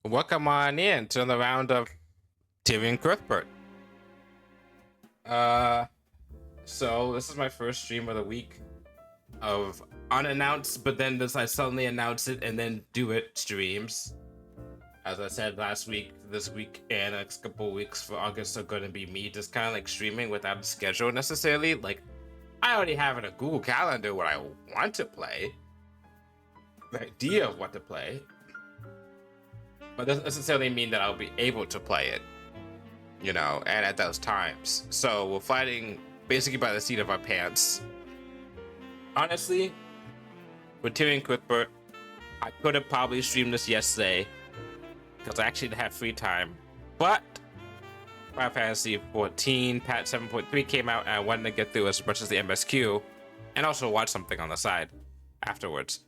Welcome on in to the round of Tyrion Cuthbert. Uh, so this is my first stream of the week of unannounced, but then I suddenly announce it and then do it streams. As I said last week, this week and the next couple of weeks for August are going to be me just kind of like streaming without a schedule necessarily. Like, I already have in a Google Calendar what I want to play, the idea of what to play, but doesn't necessarily mean that I'll be able to play it, and at those times. So we're fighting basically by the seat of our pants. Honestly, with Tyrion Cuthbert, I could have probably streamed this yesterday because I actually had free time, but Final Fantasy 14 patch 7.3 came out and I wanted to get through as much as the MSQ and also watch something on the side afterwards.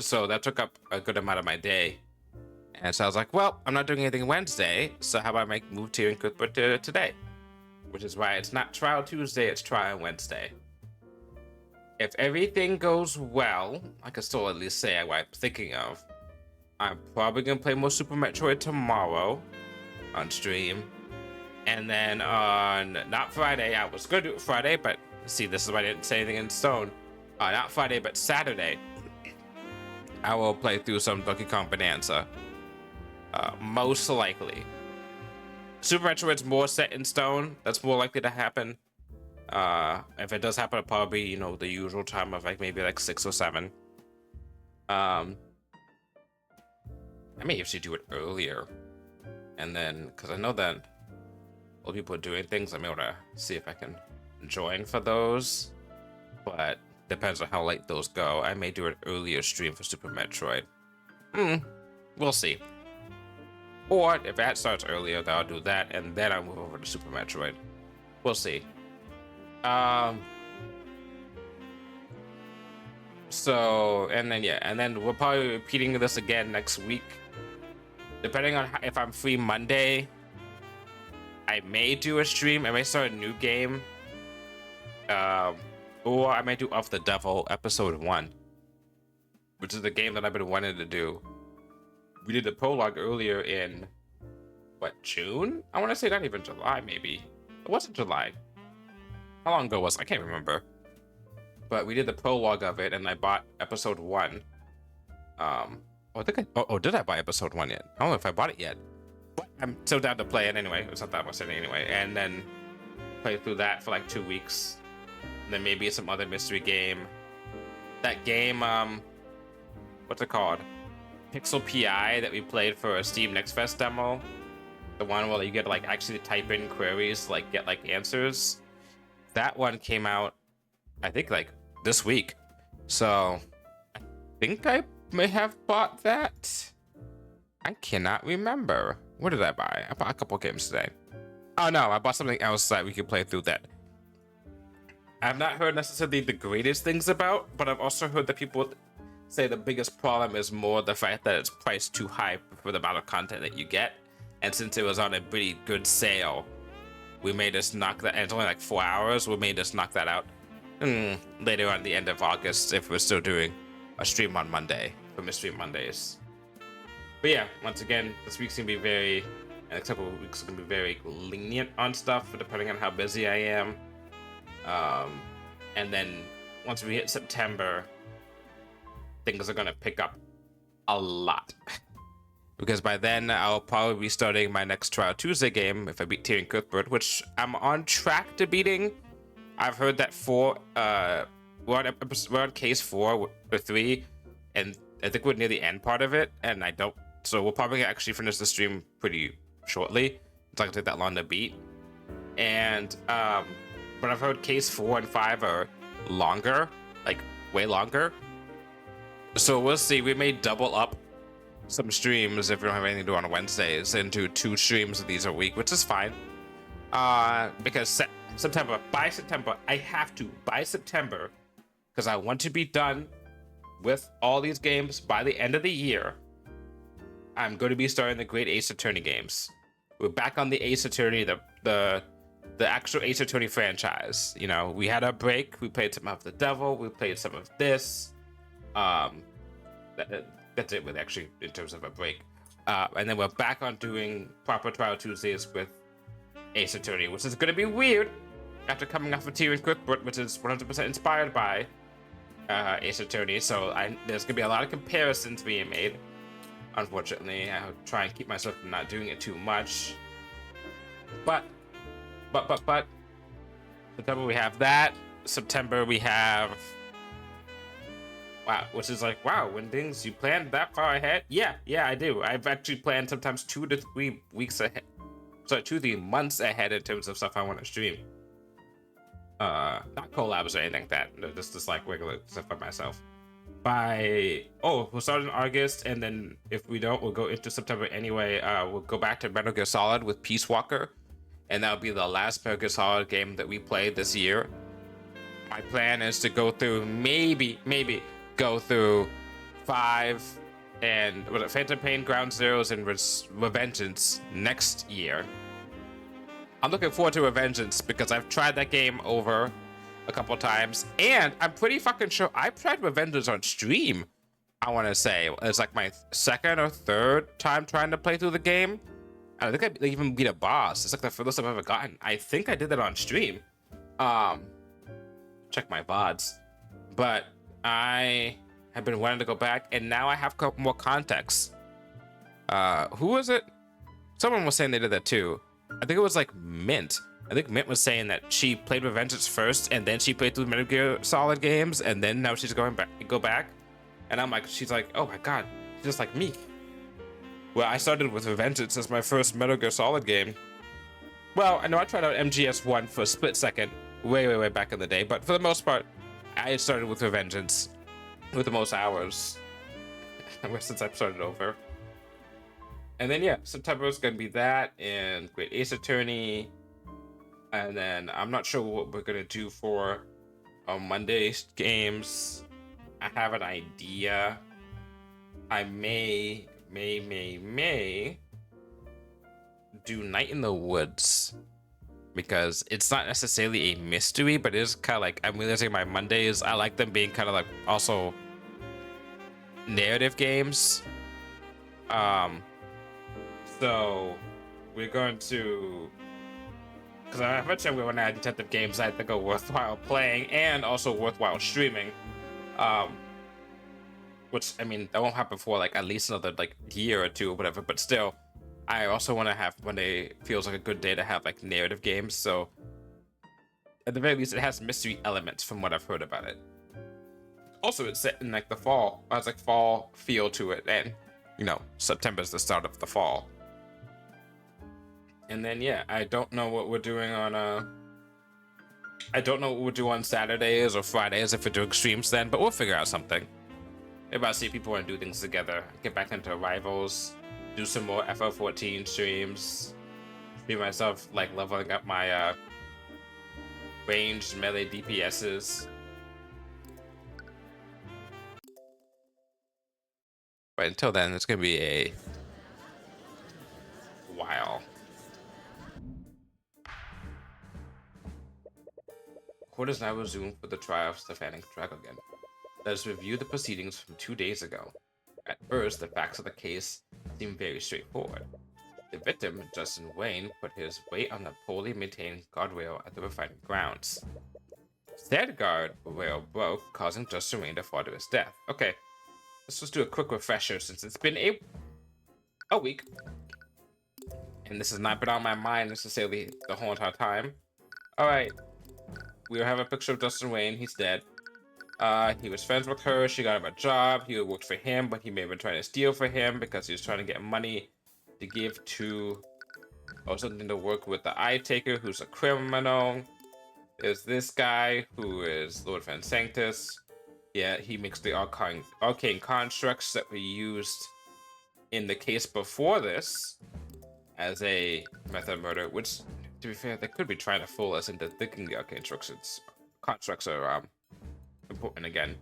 So that took up a good amount of my day. And so I was like, well, I'm not doing anything Wednesday, so how about I move Tyrion Cuthbert to today? Which is why it's not Trial Tuesday, it's Trial Wednesday. If everything goes well, I can still at least say what I'm thinking of. I'm probably going to play more Super Metroid tomorrow on stream. And then on, not Friday, I was going to do it Friday, but see, this is why I didn't say anything in stone. Not Friday, but Saturday, I will play through some Donkey Kong Bonanza. Most likely. Super Metroid's more set in stone. That's more likely to happen. If it does happen, it'll probably be, the usual time of maybe 6 or 7. I may actually do it earlier. And then, because I know that all people are doing things, I'm able to see if I can join for those. But depends on how late those go. I may do an earlier stream for Super Metroid. We'll see. Or if that starts earlier, then I'll do that, and then I'll move over to Super Metroid. We'll see. So, and then we're probably repeating this again next week. Depending on if I'm free Monday, I may do a stream. I may start a new game. Or I may do Off the Devil Episode 1, which is the game that I've been wanting to do. We did the prologue earlier in, June? I want to say not even July, maybe. It wasn't July. How long ago was it? I can't remember. But we did the prologue of it, and I bought Episode 1. Did I buy Episode 1 yet? I don't know if I bought it yet. But I'm still down to play it anyway. It's not that much anyway. And then play through that for 2 weeks. And then maybe some other mystery game. That game, what's it called? Pixel PI that we played for a Steam Next Fest demo. The one where you get to actually type in queries, get answers. That one came out, I think this week. So I think I may have bought that. I cannot remember. What did I buy? I bought a couple games today. Oh no, I bought something else that we could play through that I've not heard necessarily the greatest things about, but I've also heard that people say the biggest problem is more the fact that it's priced too high for the amount of content that you get. And since it was on a pretty good sale, we may just knock that, and it's only 4 hours, we may just knock that out later on the end of August if we're still doing a stream on Monday for Mystery Mondays. But yeah, once again, this week's gonna be and a couple of weeks are gonna be very lenient on stuff depending on how busy I am. And then once we hit September, things are gonna pick up a lot. Because by then, I'll probably be starting my next Trial Tuesday game if I beat Tyrion Cuthbert, which I'm on track to beating. I've heard that we're on case 4 or 3, and I think we're near the end part of it, and I don't. So we'll probably actually finish the stream pretty shortly. It's not gonna take that long to beat. And but I've heard case 4 and 5 are longer, way longer. So we'll see. We may double up some streams if we don't have anything to do on Wednesdays and do 2 streams of these a week, which is fine. Because by September, I have to, because I want to be done with all these games by the end of the year. I'm going to be starting the Great Ace Attorney games. We're back on the Ace Attorney, the actual Ace Attorney franchise. We had a break. We played some of the Devil. We played some of this. That's it with actually in terms of a break. And then we're back on doing proper Trial Tuesdays with Ace Attorney, which is going to be weird after coming off of Tyrion Cuthbert, which is 100% inspired by Ace Attorney. So there's going to be a lot of comparisons being made. Unfortunately, I'll try and keep myself from not doing it too much. But September we have that. September we have, wow, which is like, wow, Windings, you planned that far ahead? Yeah, I do. I've actually planned sometimes 2 to 3 weeks ahead. So 2 to 3 months ahead in terms of stuff I want to stream. Not collabs or anything like that. No, just like regular stuff by myself. We'll start in August, and then if we don't, we'll go into September anyway. We'll go back to Metal Gear Solid with Peace Walker, and that'll be the last Metal Gear Solid game that we play this year. My plan is to go through, maybe go through 5 and Phantom Pain, Ground Zeroes, and Revengeance next year. I'm looking forward to Revengeance because I've tried that game over a couple times, and I'm pretty fucking sure I've tried Revengeance on stream. I want to say it's like my 2nd or 3rd time trying to play through the game. I think I even beat a boss. It's like the furthest I've ever gotten. I think I did that on stream. Check my VODs. But I have been wanting to go back, and now I have more context. Who was it? Someone was saying they did that too. I think it was like Mint. I think Mint was saying that she played Revengeance first, and then she played through Metal Gear Solid games, and then now she's go back. And I'm like, she's like, oh my god, she's just like me. Well, I started with Revengeance as my first Metal Gear Solid game. Well, I know I tried out MGS1 for a split second, way back in the day, but for the most part, I started with Revengeance with the most hours since I've started over. And then yeah, September is gonna be that, and Great Ace Attorney. And then I'm not sure what we're gonna do for Monday's games. I have an idea. I may do Night in the Woods, because it's not necessarily a mystery, but it is kind of like, I'm realizing my Mondays, I like them being kind of like also narrative games. So we're going to, because I mentioned we want to add detective games I think are worthwhile playing and also worthwhile streaming. Which, I mean, that won't happen for like at least another like year or 2 or whatever, but still, I also want to have Monday feels like a good day to have like narrative games. So at the very least, it has mystery elements from what I've heard about it. Also, it's set in like the fall. It has like fall feel to it, and you know, September's the start of the fall. And then yeah, I don't know what we're doing on I don't know what we'll do on Saturdays or Fridays if we're doing streams then, but we'll figure out something. Maybe I'll see if people want to do things together, get back into Rivals, do some more FL14 streams, be myself like leveling up my ranged melee DPSs. But until then, it's gonna be a while. Court is now resumed for the trial of Stefanik Dragogen. Let us review the proceedings from 2 days ago. At first, the facts of the case seem very straightforward. The victim, Justin Wayne, put his weight on the poorly maintained guardrail at the refining grounds. Said guardrail broke, causing Justin Wayne to fall to his death. Okay, let's just do a quick refresher since it's been a week. And this has not been on my mind necessarily the whole entire time. Alright. We have a picture of Justin Wayne. He's dead. He was friends with her. She got him a job. He worked for him, but he may have been trying to steal for him because he was trying to get money to give to, or something to work with the Eye Taker, who's a criminal. There's this guy who is Lord Van Sanctus. Yeah, he makes the arcane constructs that we used in the case before this as a method murder, which, to be fair, they could be trying to fool us into thinking the arcane constructs are important again.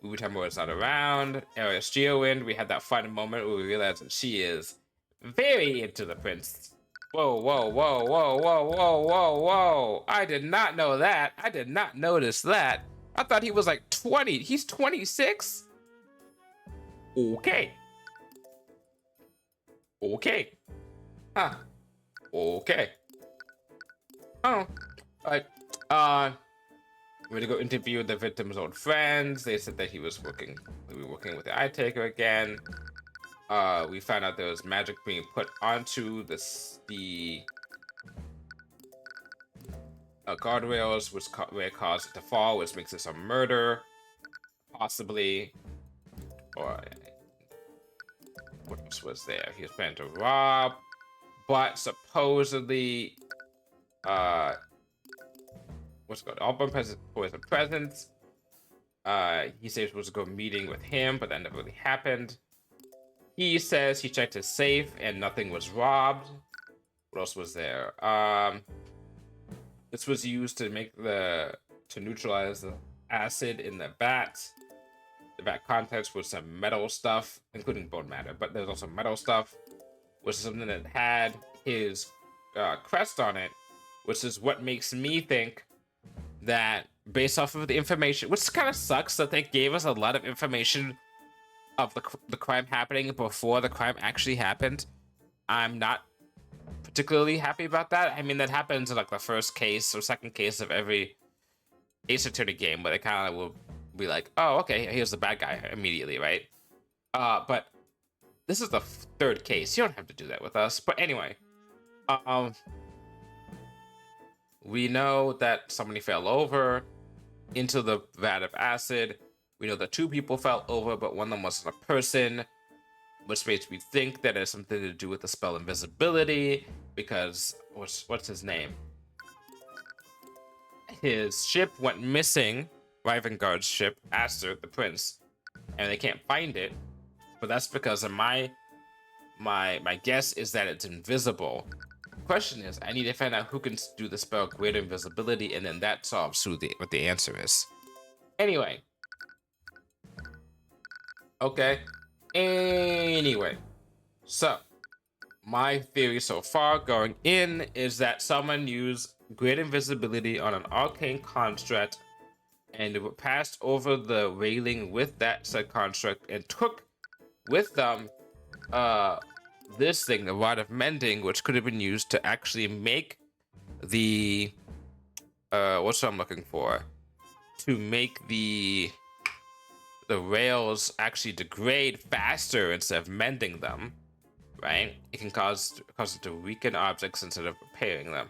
Ubutamura is not around. Arius Geowind, we had that fun moment where we realized that she is very into the prince. Whoa, whoa, whoa, whoa, whoa, whoa, whoa, whoa. I did not know that. I did not notice that. I thought he was like 20. He's 26? Okay. Okay. Huh. Okay. Oh. Alright. We had to go interview the victim's old friends. They said that we were working with the eye taker again. We found out there was magic being put onto the guardrails, where it caused it to fall, which makes this a murder, possibly. Or what else was there? He was planning to rob, but supposedly, what's it called? All boys and presents. He said he was supposed to go meeting with him, but that never really happened. He says he checked his safe and nothing was robbed. What else was there? This was used to neutralize the acid in the vat. The vat contents was some metal stuff, including bone matter, but there's also metal stuff, which is something that had his crest on it, which is what makes me think that, based off of the information, which kind of sucks that they gave us a lot of information of the crime happening before the crime actually happened. I'm not particularly happy about that. I mean, that happens in like the first case or second case of every Ace Attorney game, where they kind of will be like, oh, okay, here's the bad guy immediately, right? But this is the third case. You don't have to do that with us. But anyway, we know that somebody fell over into the vat of acid. We know that 2 people fell over, but one of them wasn't a person, which makes me think that it has something to do with the spell invisibility, because what's his name? His ship went missing, Rivengard's ship, Aster, the prince, and they can't find it. But that's because of my guess is that it's invisible. The question is, I need to find out who can do the spell Greater Invisibility, and then that solves what the answer is. Anyway. Okay. Anyway. So, my theory so far going in is that someone used Great Invisibility on an arcane construct and it passed over the railing with that said construct and took with them this thing, the Rod of Mending, which could have been used to actually make the what's what I'm looking for? To make the rails actually degrade faster instead of mending them, right? It can cause it to weaken objects instead of repairing them.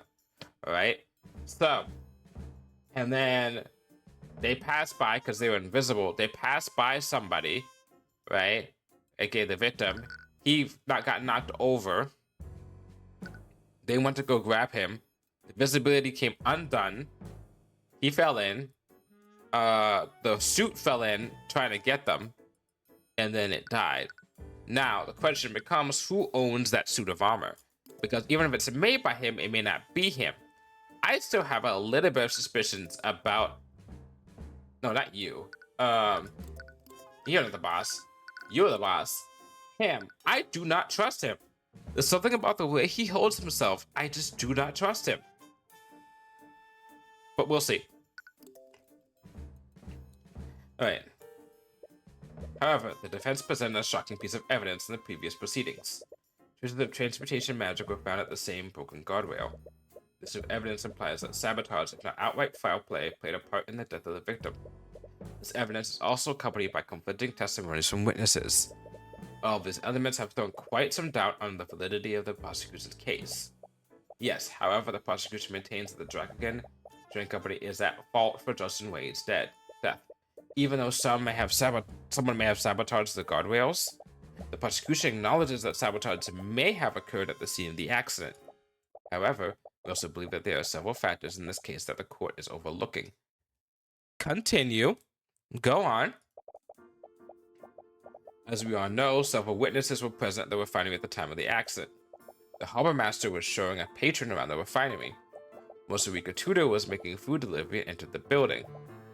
All right. So, and then they passed by because they were invisible. They passed by somebody, right? AKA the victim. He got knocked over. They went to go grab him. The visibility came undone. He fell in. The suit fell in trying to get them, and then it died. Now the question becomes, who owns that suit of armor? Because even if it's made by him, it may not be him. I still have a little bit of suspicions about. No, not you. You're not the boss. You're the boss. Him. I do not trust him. There's something about the way he holds himself. I just do not trust him. But we'll see. Alright. However, the defense presented a shocking piece of evidence in the previous proceedings. Traces of transportation magic were found at the same broken guardrail. This evidence implies that sabotage, if not outright foul play, played a part in the death of the victim. This evidence is also accompanied by conflicting testimonies from witnesses. All of these elements have thrown quite some doubt on the validity of the prosecution's case. Yes, however, the prosecution maintains that the Dragon Train Company is at fault for Justin Wade's death. Even though someone may have sabotaged the guardrails, the prosecution acknowledges that sabotage may have occurred at the scene of the accident. However, we also believe that there are several factors in this case that the court is overlooking. Continue. Go on. As we all know, several witnesses were present at the refinery at the time of the accident. The harbor master was showing a patron around the refinery. Mosarika Tudor was making food delivery and entered the building.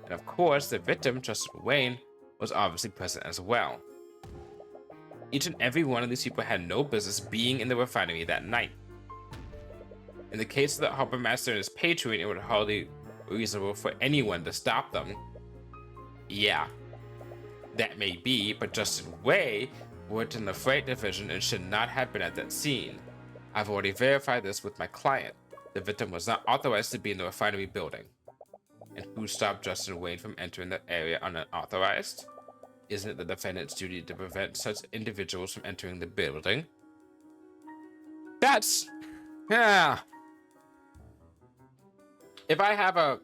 And of course, the victim, Justin Wayne, was obviously present as well. Each and every one of these people had no business being in the refinery that night. In the case of the harbor master and his patron, it would hardly be reasonable for anyone to stop them. Yeah. That may be, but Justin Way worked in the freight division and should not have been at that scene. I've already verified this with my client. The victim was not authorized to be in the refinery building. And who stopped Justin Wayne from entering the area unauthorized? Isn't it the defendant's duty to prevent such individuals from entering the building? Yeah. If I have a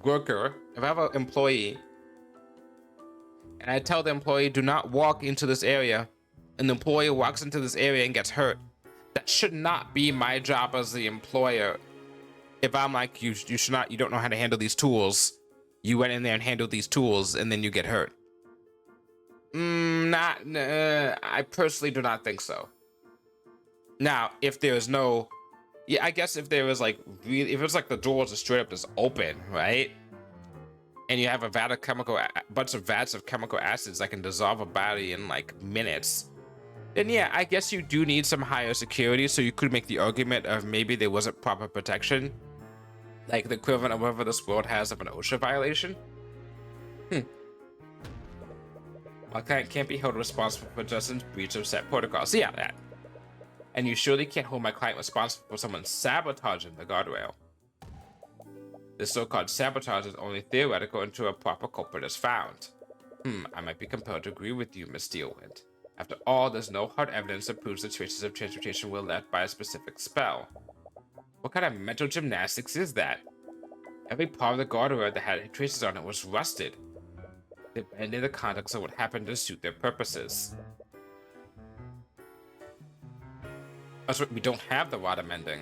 worker, if I have an employee, and I tell the employee, do not walk into this area, and the employee walks into this area and gets hurt, that should not be my job as the employer. If I'm like, you should not, you don't know how to handle these tools, you went in there and handled these tools, and then you get hurt. I personally do not think so. Now, if there's no, yeah, I guess if there was like, really, if it's like the doors are straight up just open, right? And you have a bunch of vats of chemical acids that can dissolve a body in like minutes, then yeah, I guess you do need some higher security. So you could make the argument of maybe there wasn't proper protection, like the equivalent of whatever this world has of an OSHA violation. My client can't be held responsible for Justin's breach of set protocols. Yeah, that. And you surely can't hold my client responsible for someone sabotaging the guardrail. This so-called sabotage is only theoretical until a proper culprit is found. I might be compelled to agree with you, Miss Steelwind. After all, there's no hard evidence that proves the traces of transportation were left by a specific spell. What kind of mental gymnastics is that? Every part of the guardrail that had traces on it was rusted. They bended the context of what happened to suit their purposes. That's right, we don't have the rod amending.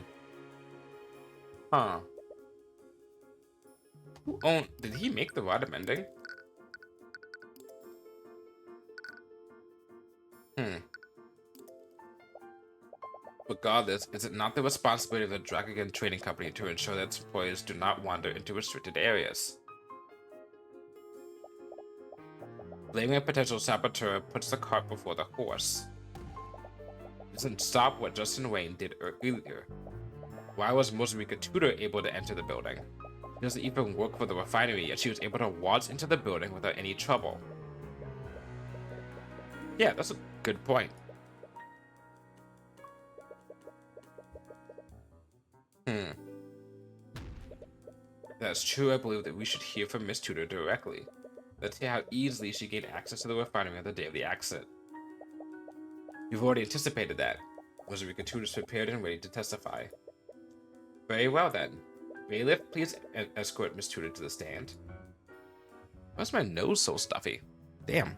Huh. Who owned? Did he make the rod amending? Regardless, is it not the responsibility of the Dragon Trading Company to ensure that its employees do not wander into restricted areas? Blaming a potential saboteur puts the cart before the horse. It doesn't stop what Justin Wayne did earlier. Why was Mozambique Tudor able to enter the building? She doesn't even work for the refinery, yet she was able to waltz into the building without any trouble. Yeah, that's a good point. That's true. I believe that we should hear from Miss Tudor directly. Let's hear how easily she gained access to the refinery on the day of the accident. You've already anticipated that. Mozambique Tudor is prepared and ready to testify. Very well then. Bailiff, please escort Miss Tudor to the stand. Why's my nose so stuffy? Damn.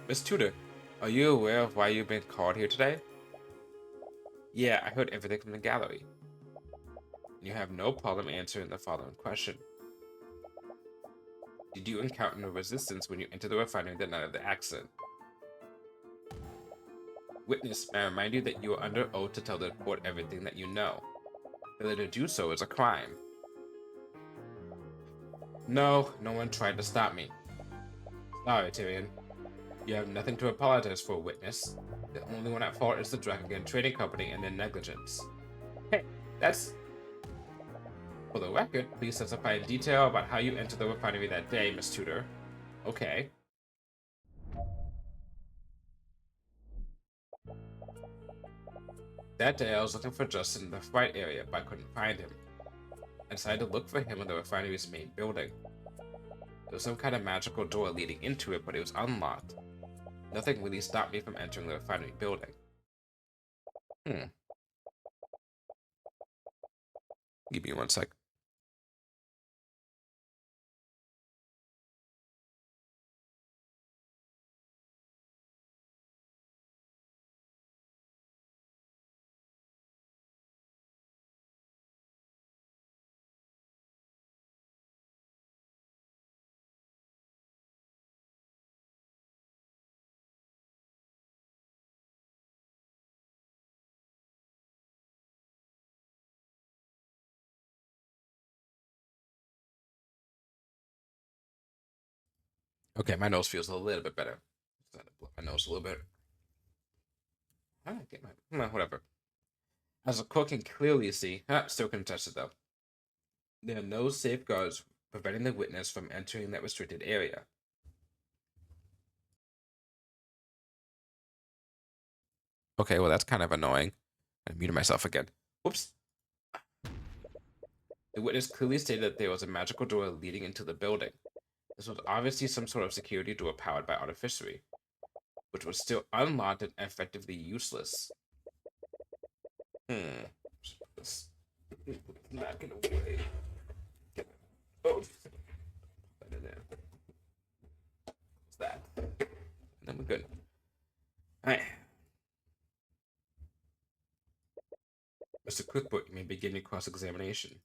Miss Tudor, are you aware of why you've been called here today? Yeah, I heard everything from the gallery. You have no problem answering the following question. Did you encounter no resistance when you entered the refinery the night of the accident? Witness, may I remind you that you are under oath to tell the court everything that you know. Failure to do so is a crime. No, no one tried to stop me. Sorry, Tyrion. You have nothing to apologize for, witness. The only one at fault is the Dragon Trading Company and their negligence. Hey, that's... For the record, please testify in detail about how you entered the refinery that day, Miss Tudor. Okay. That day, I was looking for Justin in the flight area, but I couldn't find him. I decided to look for him in the refinery's main building. There was some kind of magical door leading into it, but it was unlocked. Nothing really stopped me from entering the refinery building. Give me 1 sec. Okay, my nose feels a little bit better. My nose a little bit. I don't get my whatever. As the court can clearly see, still contested though. There are no safeguards preventing the witness from entering that restricted area. Okay, well, that's kind of annoying. I muted myself again. Whoops. The witness clearly stated that there was a magical door leading into the building. This was obviously some sort of security door powered by artificery, which was still unlocked and effectively useless. Just knock it away. Oh, put that in there. What's that? And then we're good. All right. Mr. Cuthbert, you may begin your cross-examination.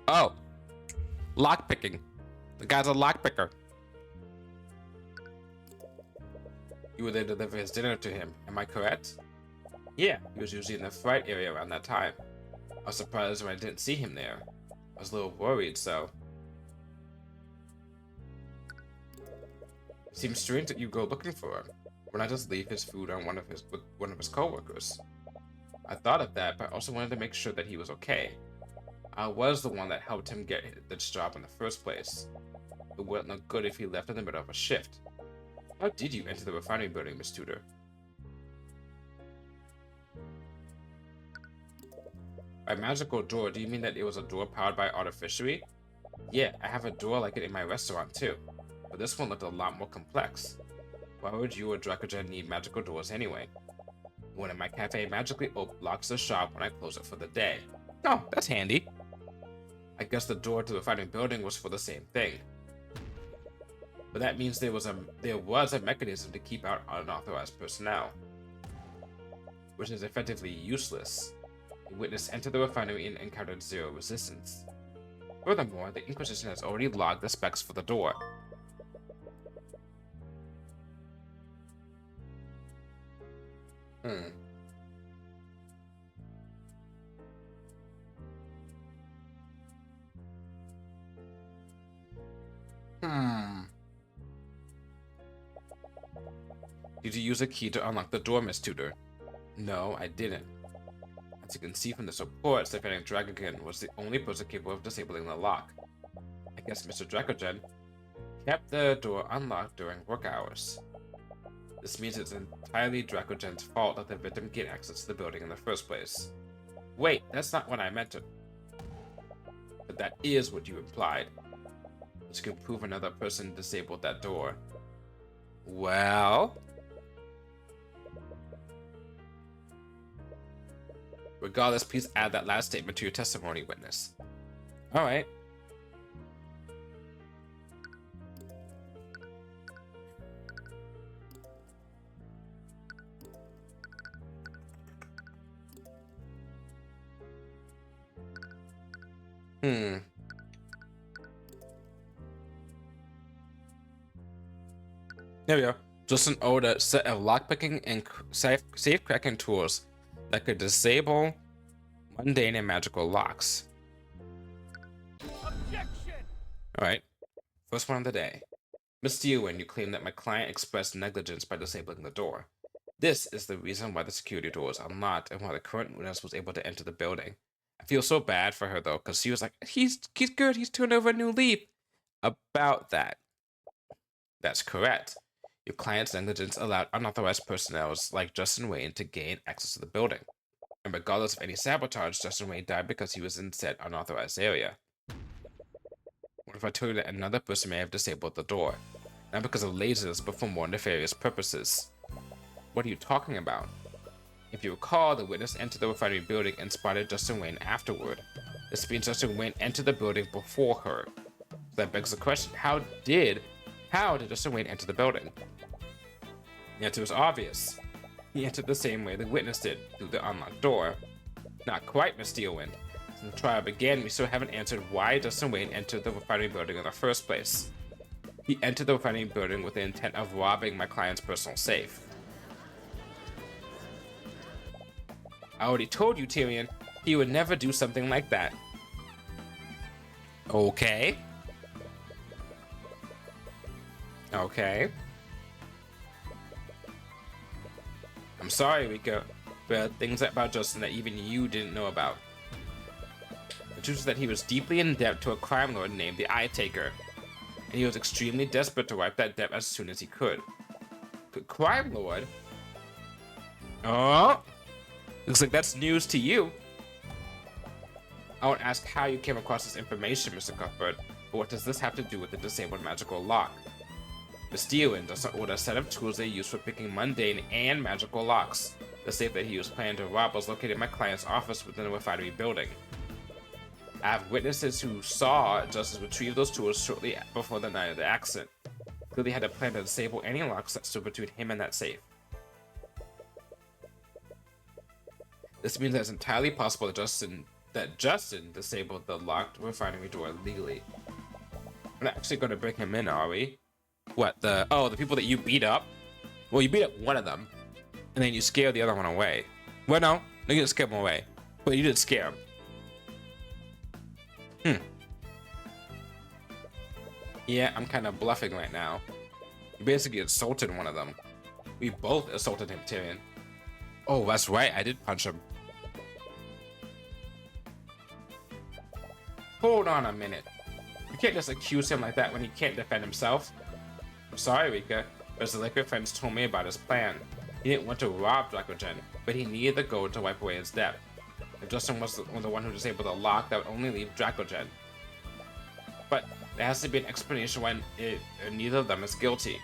Oh. Lockpicking. The guy's a lockpicker. You were there to deliver his dinner to him, am I correct? Yeah, he was usually in the fright area around that time. I was surprised when I didn't see him there. I was a little worried, so... It seems strange that you go looking for him. Why not just leave his food on with one of his co-workers? I thought of that, but I also wanted to make sure that he was okay. I was the one that helped him get this job in the first place. It wouldn't look good if he left in the middle of a shift. How did you enter the refinery building, Miss Tudor? By magical door, do you mean that it was a door powered by artificery? Yeah, I have a door like it in my restaurant too, but this one looked a lot more complex. Why would you or Dracogen need magical doors anyway? One in my cafe magically locks the shop when I close it for the day. Oh, that's handy. I guess the door to the refinery building was for the same thing. But that means there was a mechanism to keep out unauthorized personnel, which is effectively useless. The witness entered the refinery and encountered zero resistance. Furthermore, the Inquisition has already logged the specs for the door. Did you use a key to unlock the door, Miss Tudor? No, I didn't. As you can see from this report, Lieutenant Dracogen was the only person capable of disabling the lock. I guess Mr. Dracogen kept the door unlocked during work hours. This means it's entirely Dracogen's fault that the victim gained access to the building in the first place. Wait, that's not what I meant to... But that is what you implied. But you can prove another person disabled that door. Well... Regardless, please add that last statement to your testimony, witness. Alright. There we go. Justin owed a set of lockpicking and safe cracking tools that could disable mundane and magical locks. Objection! Alright. First one of the day. Miss Steelwind, you claim that my client expressed negligence by disabling the door. This is the reason why the security door is unlocked and why the current witness was able to enter the building. I feel so bad for her though, because she was like, he's good, he's turned over a new leaf. About that. That's correct. Your client's negligence allowed unauthorized personnel like Justin Wayne to gain access to the building. And regardless of any sabotage, Justin Wayne died because he was in said unauthorized area. What if I told you that another person may have disabled the door? Not because of laziness, but for more nefarious purposes. What are you talking about? If you recall, the witness entered the refinery building and spotted Justin Wayne afterward. This means Justin Wayne entered the building before her. So that begs the question, how did Justin Wayne enter the building? The answer was obvious. He entered the same way the witness did, through the unlocked door. Not quite, Miss Steelwind. Since the trial began, we still haven't answered why Justin Wayne entered the refinery building in the first place. He entered the refinery building with the intent of robbing my client's personal safe. I already told you, Tyrion, he would never do something like that. Okay. Okay. I'm sorry, Rika, but things about Justin that even you didn't know about. The truth is that he was deeply in debt to a crime lord named the Eye Taker, and he was extremely desperate to wipe that debt as soon as he could. The crime lord? Oh, looks like that's news to you. I won't ask how you came across this information, Mr. Cuthbert, but what does this have to do with the disabled magical lock? Tyrion doesn't order a set of tools they use for picking mundane and magical locks. The safe that he was planning to rob was located in my client's office within the refinery building. I have witnesses who saw Justice retrieve those tools shortly before the night of the accident. Clearly had a plan to disable any locks that stood between him and that safe. This means that it's entirely possible that Justin disabled the locked refinery door legally. We're not actually going to bring him in, are we? What, the people that you beat up? Well, you beat up one of them, and then you scare the other one away. Well, no, you didn't scare him away, but you did scare him. Yeah, I'm kind of bluffing right now. You basically assaulted one of them. We both assaulted him, Tyrion. Oh, that's right, I did punch him. Hold on a minute. You can't just accuse him like that when he can't defend himself. I'm sorry, Rika, but as the liquor friends told me about his plan. He didn't want to rob Dracogen, but he needed the gold to wipe away his debt. If Justin was the one who disabled the lock, that would only leave Dracogen. But there has to be an explanation why neither of them is guilty.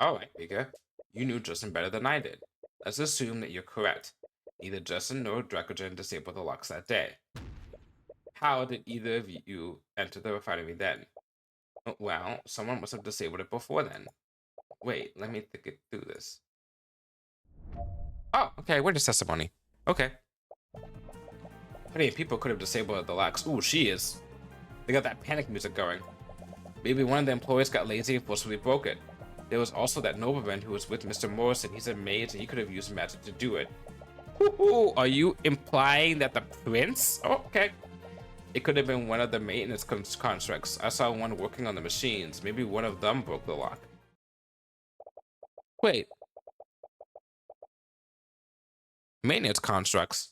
Alright, Rika. You knew Justin better than I did. Let's assume that you're correct. Neither Justin nor Dracogen disabled the locks that day. How did either of you enter the refinery then? Well, someone must have disabled it before then. Wait, let me think it through this. Oh, okay, where's testimony? Okay. How many people could have disabled the locks? Ooh, she is. They got that panic music going. Maybe one of the employees got lazy and forcibly broke it. There was also that nobleman who was with Mr. Morrison. He's a mage and he could have used magic to do it. Ooh, are you implying that the prince? Oh, okay. It could have been one of the maintenance constructs. I saw one working on the machines. Maybe one of them broke the lock. Wait. Maintenance constructs?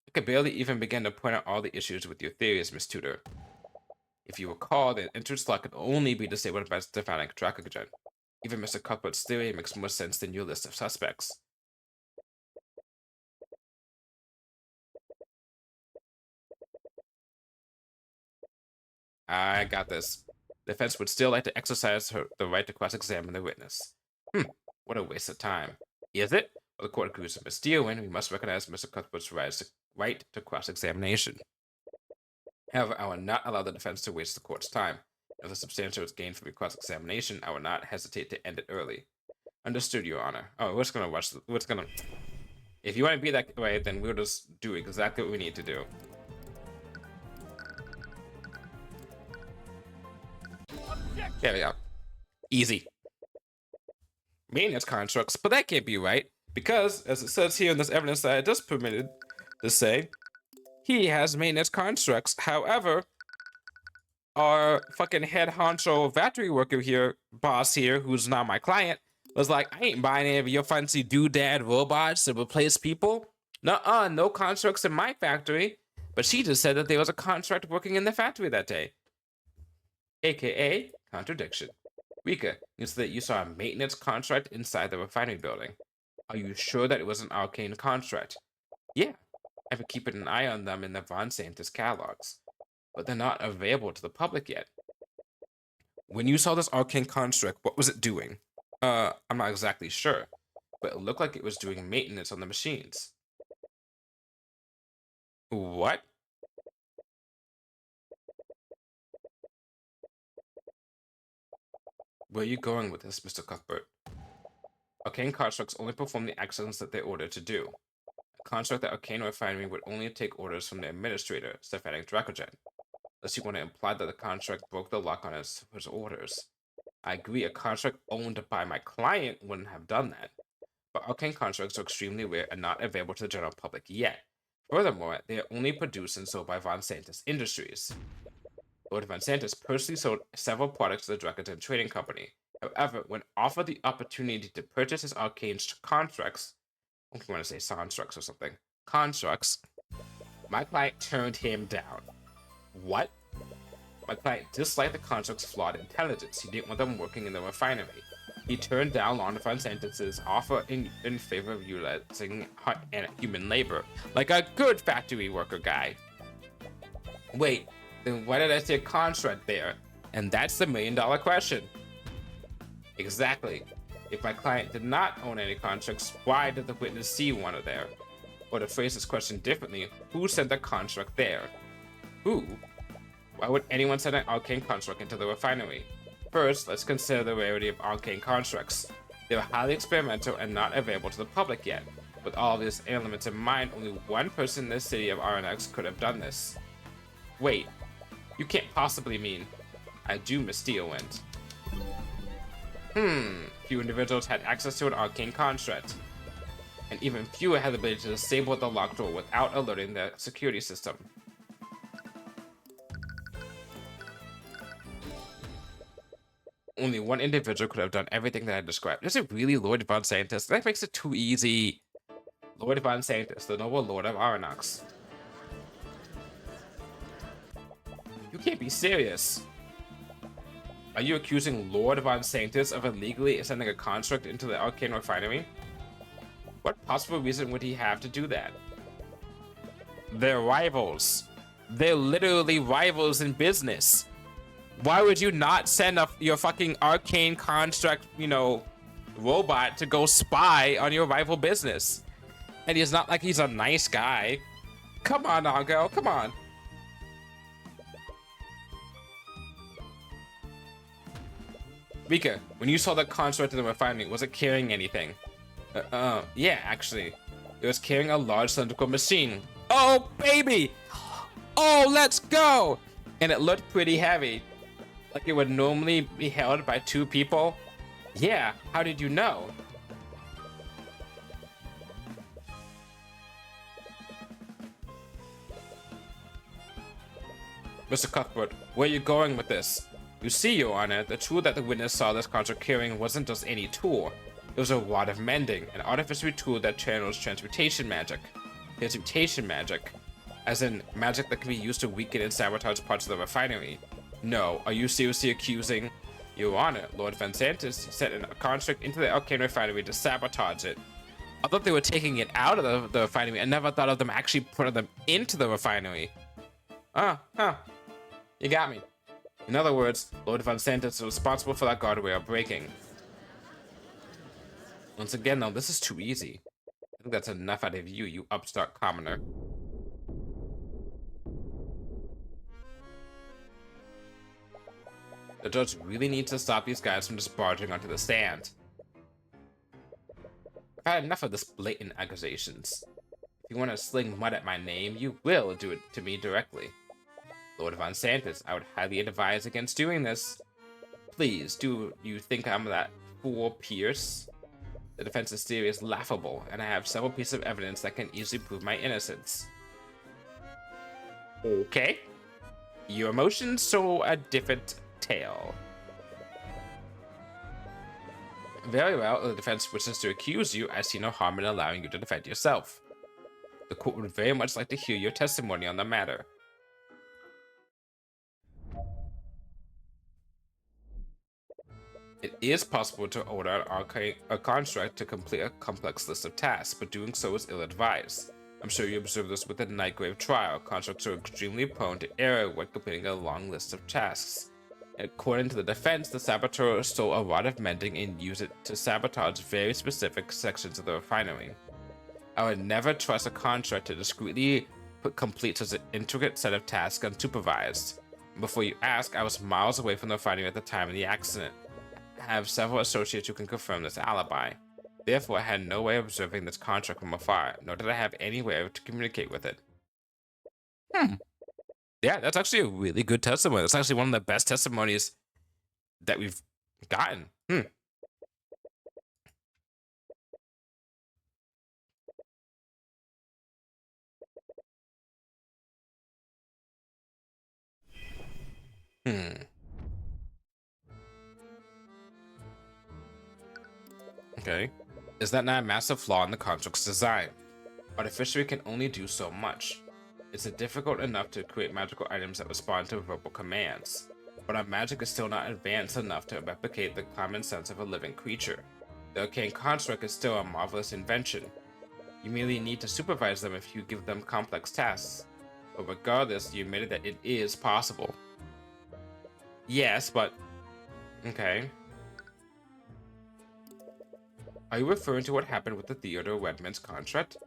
I could barely even begin to point out all the issues with your theories, Miss Tudor. If you recall, the entrance lock could only be disabled by Stefanik Dracogen. Even Mr. Cuthbert's theory makes more sense than your list of suspects. I got this. The defense would still like to exercise the right to cross-examine the witness. What a waste of time. Is it? Well, the court agrees with Miss Tyrion. We must recognize Mr. Cuthbert's right to cross-examination. However, I will not allow the defense to waste the court's time. If the substantial is gained from your cross-examination, I will not hesitate to end it early. Understood, Your Honor. Oh, we're just gonna watch. If you want to be that way, then we'll just do exactly what we need to do. There we go. Easy. Maintenance constructs, but that can't be right, because, as it says here in this evidence that I just permitted to say, he has maintenance constructs. However, our fucking head honcho factory worker here, boss here, who's not my client, was like, I ain't buying any of your fancy doodad robots to replace people. Nuh-uh, no constructs in my factory. But she just said that there was a construct working in the factory that day. AKA contradiction. Rika, you said that you saw a maintenance contract inside the refinery building. Are you sure that it was an Arcane contract? Yeah, I've been keeping an eye on them in the Von Santis catalogs, but they're not available to the public yet. When you saw this Arcane construct, what was it doing? I'm not exactly sure, but it looked like it was doing maintenance on the machines. What? Where are you going with this, Mr. Cuthbert? Arcane constructs only perform the actions that they're ordered to do. A construct that Arcane Refinery would only take orders from the administrator, Stefanik Dracogen. unless you want to imply that the contract broke the lock on his orders. I agree, a contract owned by my client wouldn't have done that, but arcane contracts are extremely rare and not available to the general public yet. Furthermore, they are only produced and sold by Von Santos Industries. Lord Von Santos personally sold several products to the Dragonton Trading Company. However, when offered the opportunity to purchase his arcane contracts, I want to say constructs or something, constructs, my client turned him down. What? My client disliked the construct's flawed intelligence. He didn't want them working in the refinery. He turned down Lord Von Santos's offer in favor of utilizing human labor, like a good factory worker guy. Wait, then why did I see a contract there? And that's the million-dollar question. Exactly. If my client did not own any contracts, why did the witness see one there? Or to phrase this question differently, who sent the contract there? Who? Why would anyone send an arcane contract into the refinery? First, let's consider the rarity of arcane contracts. They are highly experimental and not available to the public yet. With all of these elements in mind, only one person in the city of RNX could have done this. Wait, you can't possibly mean I do miss Steelwind. Few individuals had access to an arcane contract, and even fewer had the ability to disable the locked door without alerting the security system. Only one individual could have done everything that I described. Is it really Lord Von Santos? That makes it too easy. Lord Von Santos, the noble lord of Aranox. You can't be serious. Are you accusing Lord Von Santos of illegally sending a construct into the Arcane refinery? What possible reason would he have to do that? They're rivals. They're literally rivals in business. Why would you not send your fucking arcane construct, robot to go spy on your rival business? And he's not like he's a nice guy. Come on, Argo, come on. Rika, when you saw the construct in the refinery, was it carrying anything? Yeah, actually. It was carrying a large cylindrical machine. Oh, baby! Oh, let's go! And it looked pretty heavy. Like it would normally be held by two people? Yeah, how did you know? Mr. Cuthbert, where are you going with this? You see, Your Honor, the tool that the witness saw this contract carrying wasn't just any tool. It was a rod of mending, an artificial tool that channels transmutation magic. Transmutation magic? As in, magic that can be used to weaken and sabotage parts of the refinery. No, are you seriously accusing? Your Honor, Lord Von Santos sent a construct into the Arcane refinery to sabotage it. I thought they were taking it out of the refinery. I never thought of them actually putting them into the refinery. You got me. In other words, Lord Von Santos is responsible for that guardrail breaking. Once again, though, this is too easy. I think that's enough out of you, you upstart commoner. The judge really needs to stop these guys from just barging onto the stand. I've had enough of this blatant accusations. If you want to sling mud at my name, you will do it to me directly. Lord Von Santos, I would highly advise against doing this. Please, do you think I'm that fool Pierce? The defense's theory is laughable, and I have several pieces of evidence that can easily prove my innocence. Okay. Your emotions show a different tale. Very well, the defense wishes to accuse you. I see no harm in allowing you to defend yourself. The court would very much like to hear your testimony on the matter. It is possible to order a construct to complete a complex list of tasks, but doing so is ill-advised. I'm sure you observed this with the Nightgrave trial. Constructs are extremely prone to error when completing a long list of tasks. According to the defense, the saboteur stole a rod of mending and used it to sabotage very specific sections of the refinery. I would never trust a contract to discreetly complete such an intricate set of tasks unsupervised. Before you ask, I was miles away from the refinery at the time of the accident. I have several associates who can confirm this alibi. Therefore, I had no way of observing this contract from afar, nor did I have any way to communicate with it. Yeah, that's actually a really good testimony. That's actually one of the best testimonies that we've gotten. Hmm. Okay. Is that not a massive flaw in the construct's design? Artificery can only do so much. It's difficult enough to create magical items that respond to verbal commands, but our magic is still not advanced enough to replicate the common sense of a living creature. The arcane construct is still a marvelous invention. You merely need to supervise them if you give them complex tasks. But regardless, you admitted that it is possible. Yes, but... Okay. Are you referring to what happened with the Theodore Redmond's construct?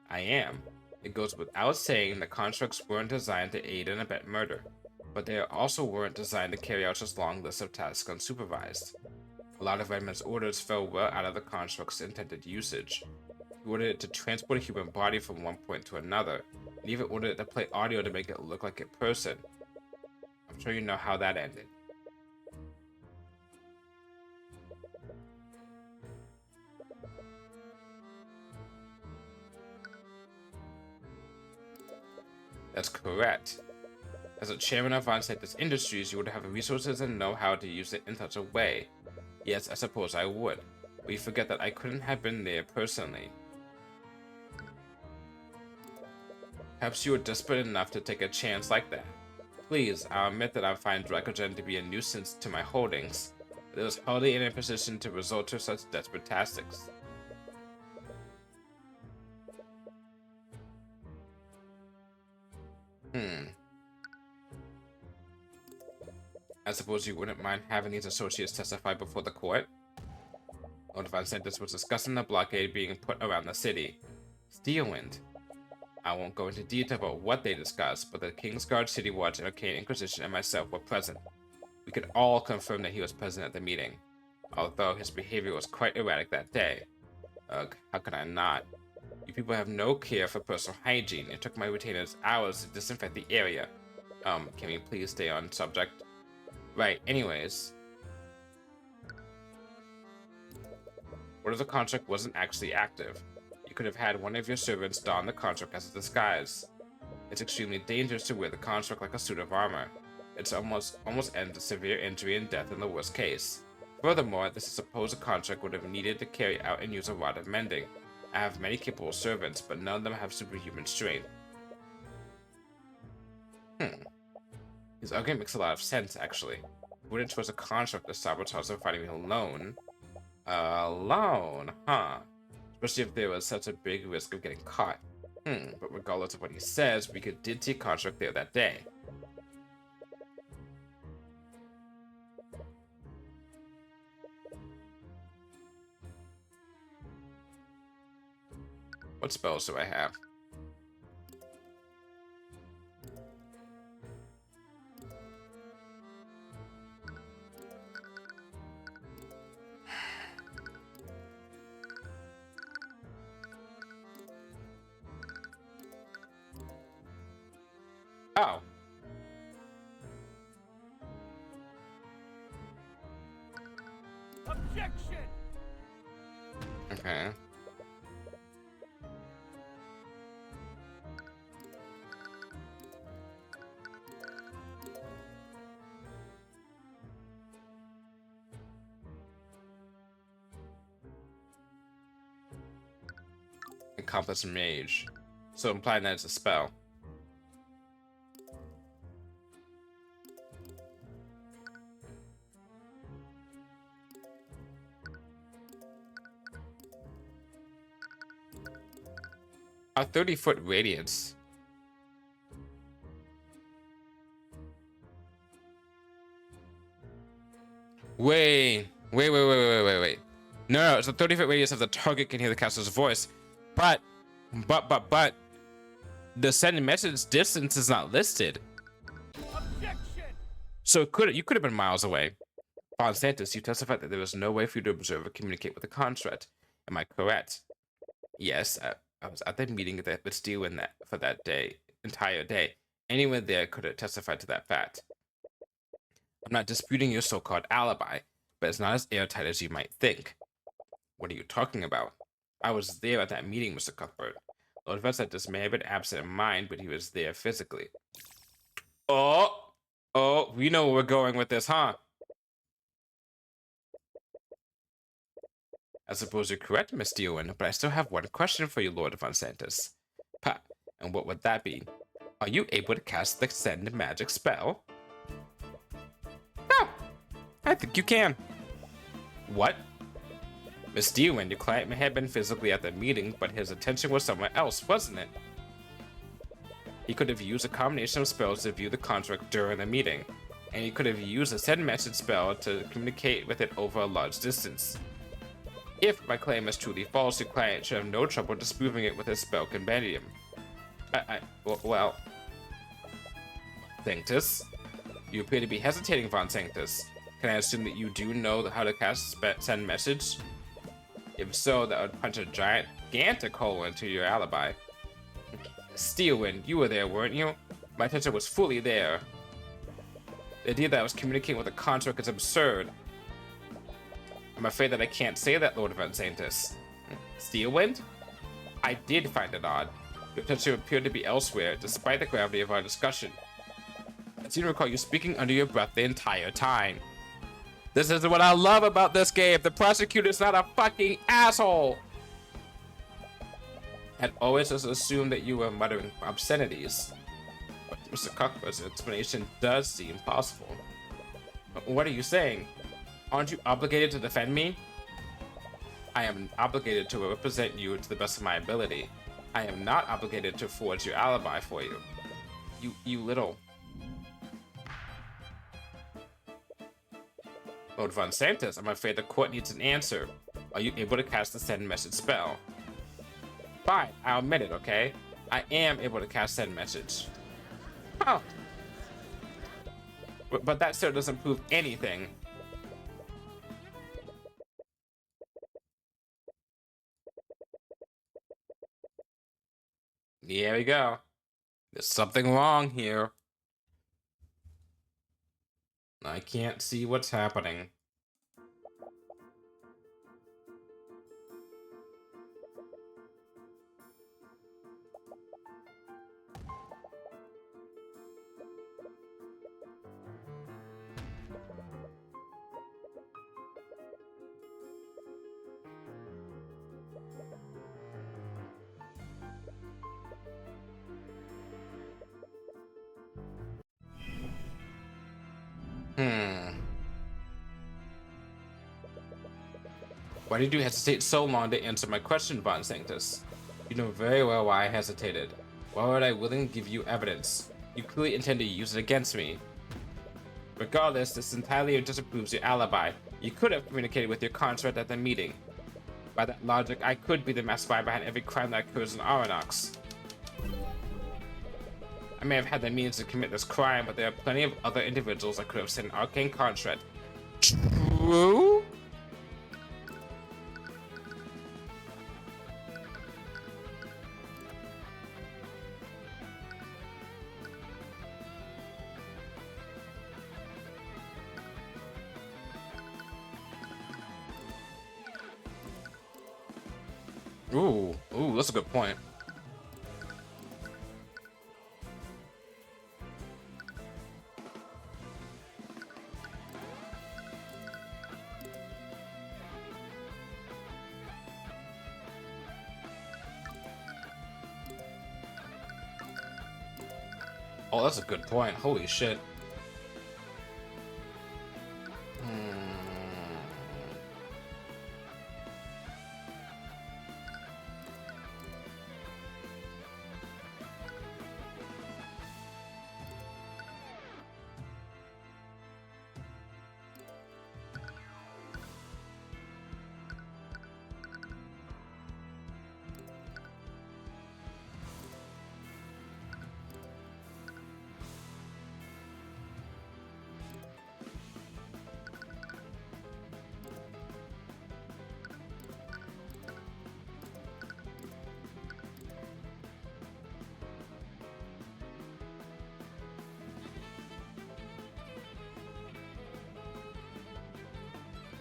I am. It goes without saying that constructs weren't designed to aid and abet murder, but they also weren't designed to carry out his long list of tasks unsupervised. A lot of Redmond's orders fell well out of the construct's intended usage. He ordered it to transport a human body from one point to another, and even ordered it to play audio to make it look like a person. I'm sure you know how that ended. That's correct. As a chairman of Von Santos Industries, you would have the resources and know-how to use it in such a way. Yes, I suppose I would. But you forget that I couldn't have been there personally. Perhaps you were desperate enough to take a chance like that. Please, I'll admit that I find Dracogen to be a nuisance to my holdings, but it was hardly in a position to resort to such desperate tactics. I suppose you wouldn't mind having these associates testify before the court? Lord Von Santos was discussing the blockade being put around the city. Steelwind. I won't go into detail about what they discussed, but the Kingsguard City Watch and Arcane Inquisition and myself were present. We could all confirm that he was present at the meeting, although his behavior was quite erratic that day. Ugh, how could I not? You people have no care for personal hygiene. It took my retainers hours to disinfect the area. Can we please stay on subject? Right, anyways. What if the contract wasn't actually active? You could have had one of your servants don the construct as a disguise. It's extremely dangerous to wear the construct like a suit of armor. It's almost ends in severe injury and death in the worst case. Furthermore, this supposed contract would have needed to carry out and use a rod of mending. I have many capable servants, but none of them have superhuman strength. His argument makes a lot of sense, actually. Wouldn't choose a construct to sabotage them fighting alone. Alone, huh? Especially if there was such a big risk of getting caught. But regardless of what he says, we did see construct there that day. What spells do I have? Oh. Objection. Okay. Accomplice mage. So implying that it's a spell. A 30-foot radius. Wait. No, it's a 30-foot radius of the target can hear the caster's voice. But the sending message distance is not listed. Objection. So you could have been miles away. Von Santos, you testified that there was no way for you to observe or communicate with the construct. Am I correct? Yes, I was at the meeting with Steelwind for that entire day, Anyone there could have testified to that fact. I'm not disputing your so-called alibi, but it's not as airtight as you might think. What are you talking about? I was there at that meeting, Mr. Cuthbert. Lord Vancentis may have been absent in mind, but he was there physically. Oh, we know where we're going with this, huh? I suppose you're correct, Miss Diowen, but I still have one question for you, Lord Vancentis. Pa, and what would that be? Are you able to cast the Send Magic spell? No, I think you can. What? Miss Diowen, your client may have been physically at the meeting, but his attention was somewhere else, wasn't it? He could have used a combination of spells to view the construct during the meeting, and he could have used a Send Message spell to communicate with it over a large distance. If my claim is truly false, your client should have no trouble disproving it with his spell compendium. Well... Sanctus? You appear to be hesitating, Von Sanctus. Can I assume that you do know how to cast Send Message? If so, that would punch a gigantic hole into your alibi. Steelwind, you were there, weren't you? My attention was fully there. The idea that I was communicating with a construct is absurd. I'm afraid that I can't say that, Lord Van Sanctus. Steelwind? I did find it odd. Your attention appeared to be elsewhere, despite the gravity of our discussion. I seem to recall you speaking under your breath the entire time. This is what I love about this game. The prosecutor's not a fucking asshole. I'd always just assumed that you were muttering obscenities. But Mr. Cuthbert's explanation does seem possible. What are you saying? Aren't you obligated to defend me? I am obligated to represent you to the best of my ability. I am not obligated to forge your alibi for you. You little... Lord Von Santos, I'm afraid the court needs an answer. Are you able to cast the Send Message spell? Fine, I'll admit it, okay? I am able to cast Send Message. Oh. But that still doesn't prove anything. Here we go. There's something wrong here. I can't see what's happening. Why did you hesitate so long to answer my question, Von Sanctus? You know very well why I hesitated. Why would I willingly give you evidence? You clearly intend to use it against me. Regardless, this entirely disapproves your alibi. You could have communicated with your contract at the meeting. By that logic, I could be the mastermind behind every crime that occurs in Aranox. I may have had the means to commit this crime, but there are plenty of other individuals that could have sent an arcane contract. True? Ooh, that's a good point. Oh, that's a good point. Holy shit.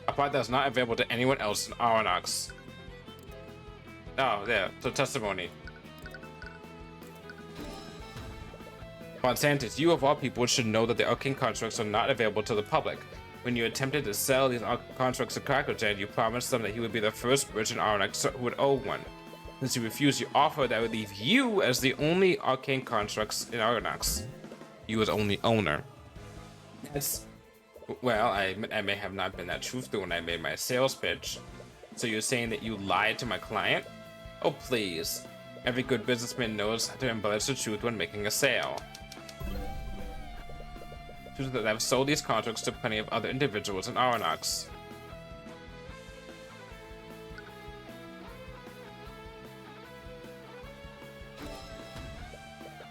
A part that's not available to anyone else in Aronnax. Oh, there. So testimony. Monsantis, you of all people should know that the arcane constructs are not available to the public. When you attempted to sell these constructs to Crackerton, you promised them that he would be the first merchant Aronnax who would own one. Since you refused your offer, that would leave you as the only arcane constructs in Aronnax. You as only owner. That's... Well, I may have not been that truthful when I made my sales pitch. So you're saying that you lied to my client? Oh, please. Every good businessman knows how to embellish the truth when making a sale. Truth that I've sold these contracts to plenty of other individuals in Aronnax.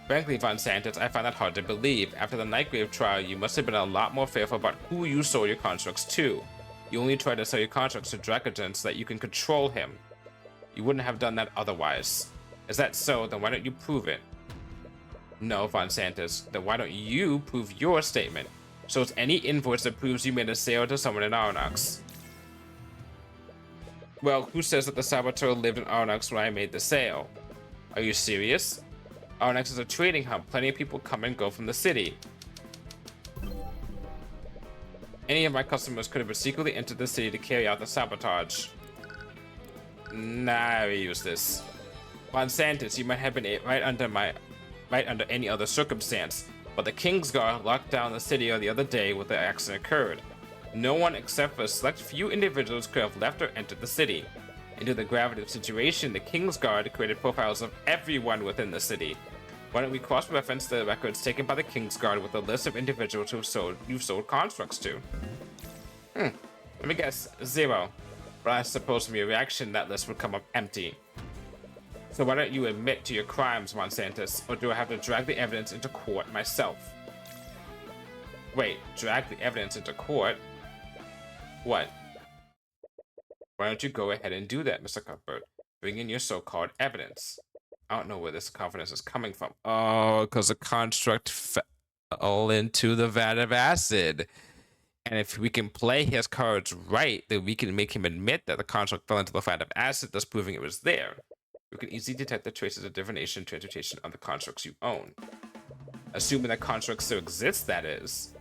Frankly, Von Santos, I find that hard to believe. After the Nightgrave trial, you must have been a lot more fearful about who you sold your contracts to. You only tried to sell your contracts to Dracogen so that you can control him. You wouldn't have done that otherwise. Is that so? Then why don't you prove it? No, Von Santos. Then why don't you prove your statement? So it's any invoice that proves you made a sale to someone in Aronnax. Well, who says that the saboteur lived in Aronnax when I made the sale? Are you serious? Aronnax is a trading hub. Plenty of people come and go from the city. Any of my customers could have secretly entered the city to carry out the sabotage. Nah, I use this. Monsantis, you might have been right under any other circumstance, but the Kingsguard locked down the city the other day when the accident occurred. No one except for a select few individuals could have left or entered the city. And due to the gravity of the situation, the Kingsguard created profiles of everyone within the city. Why don't we cross-reference the records taken by the Kingsguard with a list of individuals you've sold constructs to? Let me guess, 0. But I suppose from your reaction, that list would come up empty. So why don't you admit to your crimes, Monsantis, or do I have to drag the evidence into court myself? Wait, drag the evidence into court? What? Why don't you go ahead and do that, Mr. Cuthbert? Bring in your so-called evidence. I don't know where this confidence is coming from. Oh, because the construct fell into the vat of acid. And if we can play his cards right, then we can make him admit that the construct fell into the vat of acid, thus proving it was there. We can easily detect the traces of divination and transmutation on the constructs you own. Assuming that construct still exists, that is.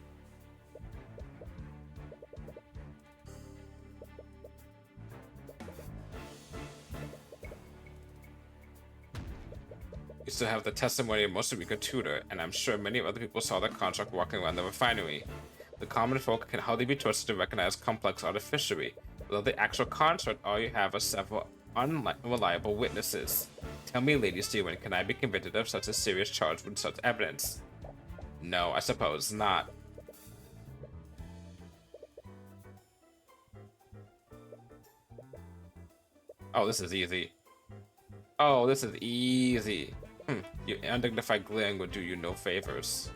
You still have the testimony of most of your tutor, and I'm sure many other people saw the contract walking around the refinery. The common folk can hardly be trusted to recognize complex artificery. Without the actual contract, all you have are several unreliable witnesses. Tell me, Lady Steven, can I be convicted of such a serious charge with such evidence? No, I suppose not. Oh, this is easy. Oh, this is easy. Your undignified glaring would do you no favors.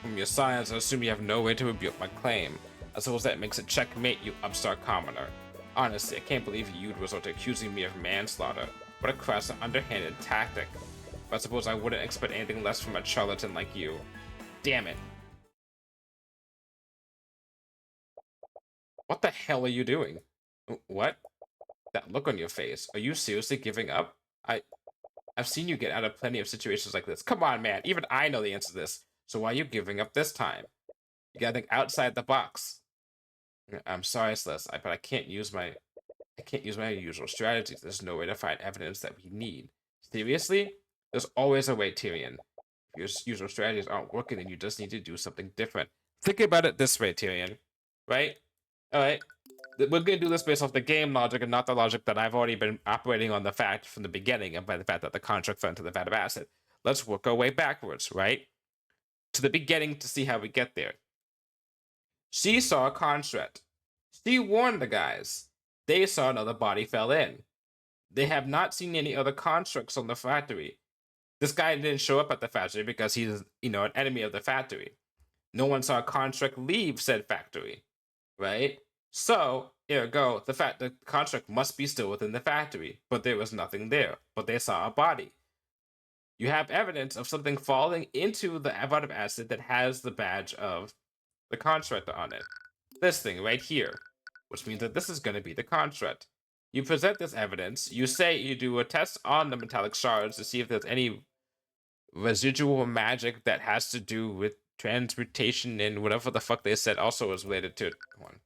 From your silence, I assume you have no way to rebuke my claim. I suppose that makes it checkmate, you upstart commoner. Honestly, I can't believe you'd resort to accusing me of manslaughter. What a crass and underhanded tactic. But I suppose I wouldn't expect anything less from a charlatan like you. Damn it. What the hell are you doing? What? That look on your face. Are you seriously giving up? I've seen you get out of plenty of situations like this. Come on, man. Even I know the answer to this. So why are you giving up this time? You gotta think outside the box. I'm sorry, Celeste, but I can't use my usual strategies. There's no way to find evidence that we need. Seriously? There's always a way, Tyrion. If your usual strategies aren't working, then you just need to do something different. Think about it this way, Tyrion. Right? Alright. We're gonna do this based off the game logic and not the logic that I've already been operating on the fact from the beginning and by the fact that the contract fell into the vat of acid. Let's work our way backwards, right? To the beginning to see how we get there. She saw a construct. She warned the guys. They saw another body fell in. They have not seen any other constructs on the factory. This guy didn't show up at the factory because he's, an enemy of the factory. No one saw a construct leave said factory, right? So Ergo, the fact the construct must be still within the factory, but there was nothing there. But they saw a body. You have evidence of something falling into the ablative acid that has the badge of the construct on it. This thing right here, which means that this is going to be the construct. You present this evidence. You say you do a test on the metallic shards to see if there's any residual magic that has to do with transmutation and whatever the fuck they said also is related to it. One.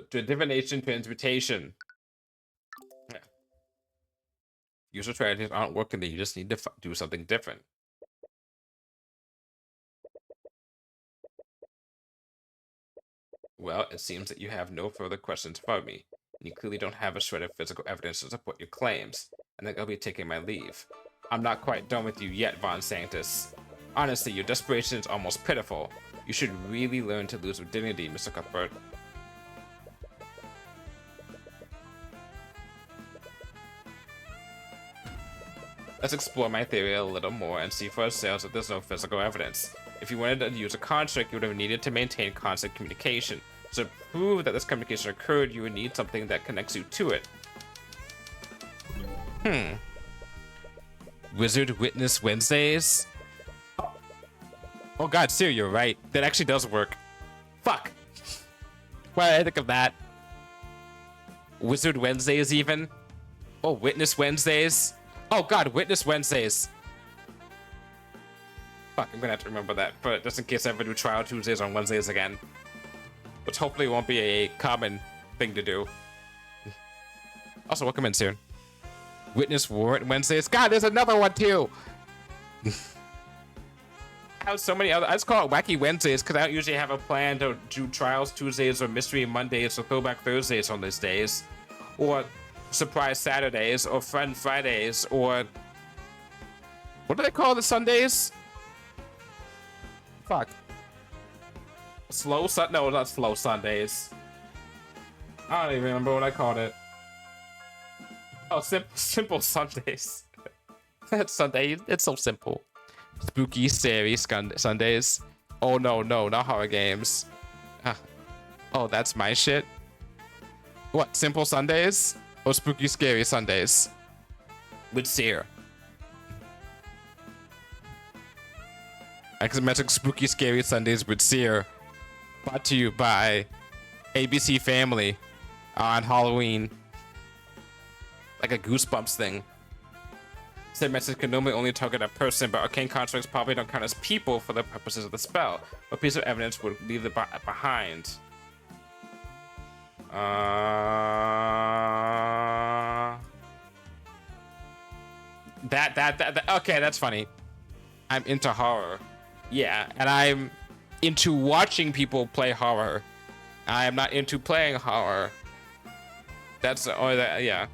To divination transmutation. Yeah. Usual strategies aren't working, then you just need to do something different. Well, it seems that you have no further questions for me, and you clearly don't have a shred of physical evidence to support your claims, and then I'll be taking my leave. I'm not quite done with you yet, Von Sanctus. Honestly, your desperation is almost pitiful. You should really learn to lose with dignity, Mr. Cuthbert. Let's explore my theory a little more and see for ourselves that there's no physical evidence. If you wanted to use a construct, you would have needed to maintain constant communication. So to prove that this communication occurred, you would need something that connects you to it. Wizard Witness Wednesdays? Oh god, Siri, you're right. That actually does work. Fuck! Why did I think of that? Wizard Wednesdays even? Oh, Witness Wednesdays? Oh god, Witness Wednesdays. Fuck, I'm gonna have to remember that, but just in case I ever do Trial Tuesdays on Wednesdays again. Which hopefully won't be a common thing to do. Also, welcome in soon. Witness Warrant Wednesdays. God, there's another one too! I have so many other. I just call it Wacky Wednesdays because I don't usually have a plan to do Trials Tuesdays or Mystery Mondays or Throwback Thursdays on these days. Or Surprise Saturdays or Fun Fridays or... What do they call the Sundays? Fuck. No, not Slow Sundays. I don't even remember what I called it. Oh, simple Sundays. That's Sunday. It's so simple. Spooky, scary Sundays. Oh no, not horror games. Oh, that's my shit. What? Simple Sundays or spooky, scary Sundays? With Seer. Axiomatic Spooky Scary Sundays with Seer. Brought to you by ABC Family on Halloween. Like a Goosebumps thing. Said message can normally only target a person, but arcane constructs probably don't count as people for the purposes of the spell. What piece of evidence would leave it behind? Okay, that's funny. I'm into horror. Yeah, and I'm into watching people play horror. I am not into playing horror. That's yeah.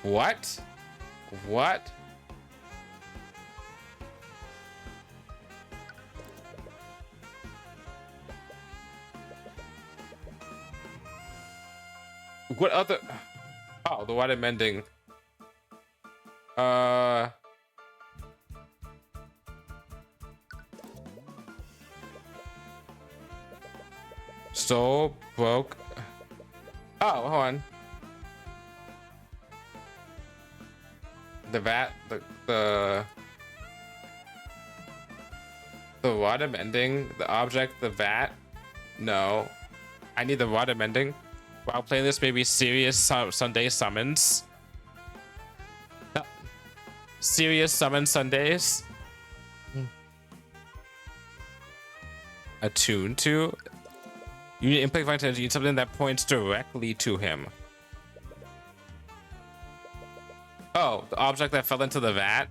What? What other? Oh, the water mending. So broke. Oh, hold on. The water mending, the object, the vat. No, I need the water mending. While playing this, maybe serious Sunday summons. No. Serious summon Sundays. Attuned to. You need input function. You need something that points directly to him. Oh, the object that fell into the vat?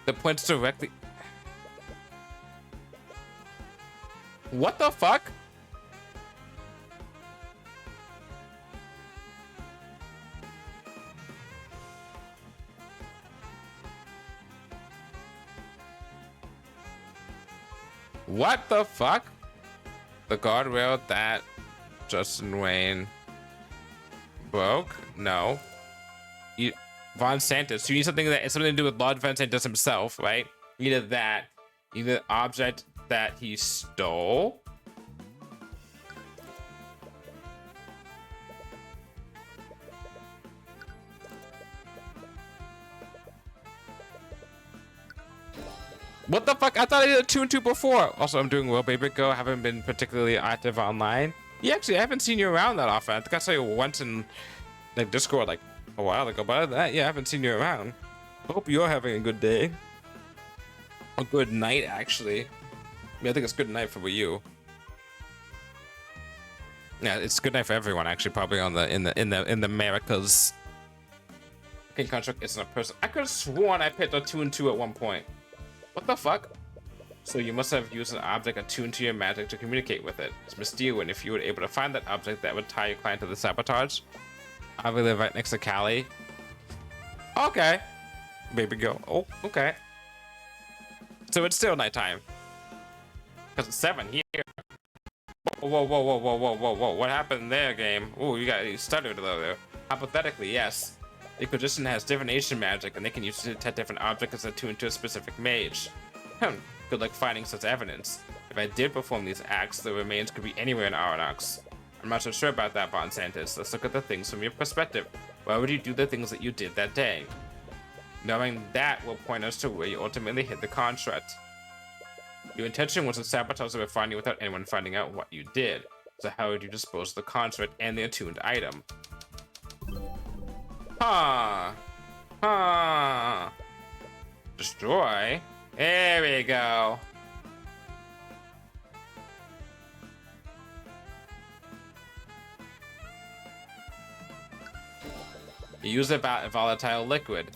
that points directly. What the fuck? What the fuck? The guardrail that Justin Wayne broke? No. You, Von Santos. You need something that has something to do with Lord Von Santos himself, right? Either that, either the object that he stole. What the fuck? I thought I did a 2 and 2 before. Also, I'm doing well, baby girl. I haven't been particularly active online. Yeah, actually, I haven't seen you around that often. I think I saw you once in like Discord like a while ago. But other than that, yeah, I haven't seen you around. I hope you're having a good day. A good night, actually. I mean, I think it's good night for you. Yeah, it's good night for everyone, actually. Probably on the in the Americas. King Construct isn't a person. I could have sworn I picked a 2 and 2 at one point. What the fuck? So you must have used an object attuned to your magic to communicate with it. It's Mysterious, and if you were able to find that object, that would tie your client to the sabotage. I live right next to Callie. Okay. Baby girl. Oh, okay. So it's still nighttime. Because it's 7 here. Whoa, whoa, whoa, whoa, whoa, whoa, whoa. What happened there, game? Oh, you stuttered a little there. Hypothetically, yes. The Inquisition has divination magic, and they can use it to detect different objects attuned to a specific mage. Good luck finding such evidence. If I did perform these acts, the remains could be anywhere in Aranox. I'm not so sure about that, Bon Santos. Let's look at the things from your perspective. Why would you do the things that you did that day? Knowing that will point us to where you ultimately hit the construct. Your intention was to sabotage the refinery without anyone finding out what you did. So how would you dispose of the construct and the attuned item? Destroy? There we go. You use a volatile liquid.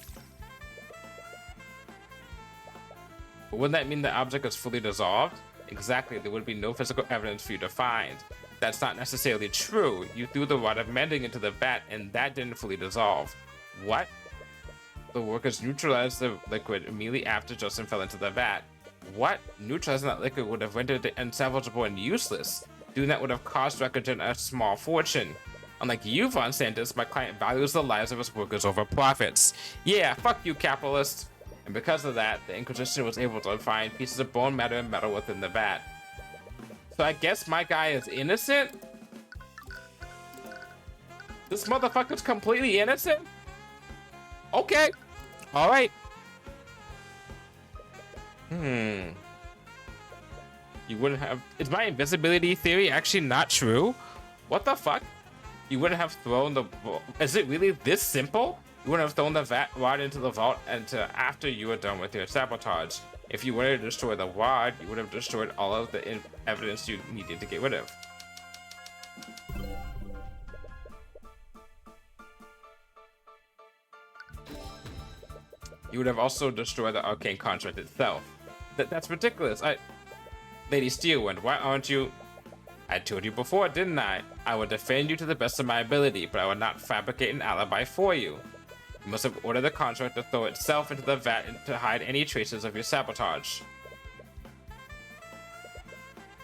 But wouldn't that mean the object is fully dissolved? Exactly, there would be no physical evidence for you to find. That's not necessarily true. You threw the rod of mending into the vat, and that didn't fully dissolve. What? The workers neutralized the liquid immediately after Justin fell into the vat. What? Neutralizing that liquid would have rendered it unsalvageable and useless. Doing that would have cost Record a small fortune. Unlike you, Von Santos, my client values the lives of his workers over profits. Yeah, fuck you, capitalist. And because of that, the Inquisition was able to find pieces of bone matter and metal within the vat. So I guess my guy is innocent? This motherfucker's completely innocent? Okay. Alright. You wouldn't have... Is my invisibility theory actually not true? What the fuck? You wouldn't have thrown the... Is it really this simple? You wouldn't have thrown the vat rod into the vault until after you were done with your sabotage. If you wanted to destroy the rod, you would have destroyed all of the evidence you needed to get rid of. You would have also destroyed the Arcane contract itself. That's ridiculous. Lady Steelwind, why aren't you... I told you before, didn't I? I would defend you to the best of my ability, but I would not fabricate an alibi for you. You must have ordered the contract to throw itself into the vat and to hide any traces of your sabotage.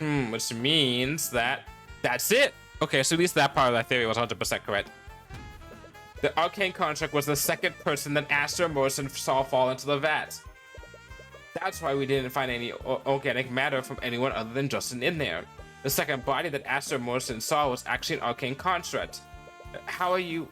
Which means that... That's it! Okay, so at least that part of that theory was 100% correct. The Arcane contract was the second person that Astor Morrison saw fall into the vat. That's why we didn't find any organic matter from anyone other than Justin in there. The second body that Astor Morrison saw was actually an Arcane construct. How are you...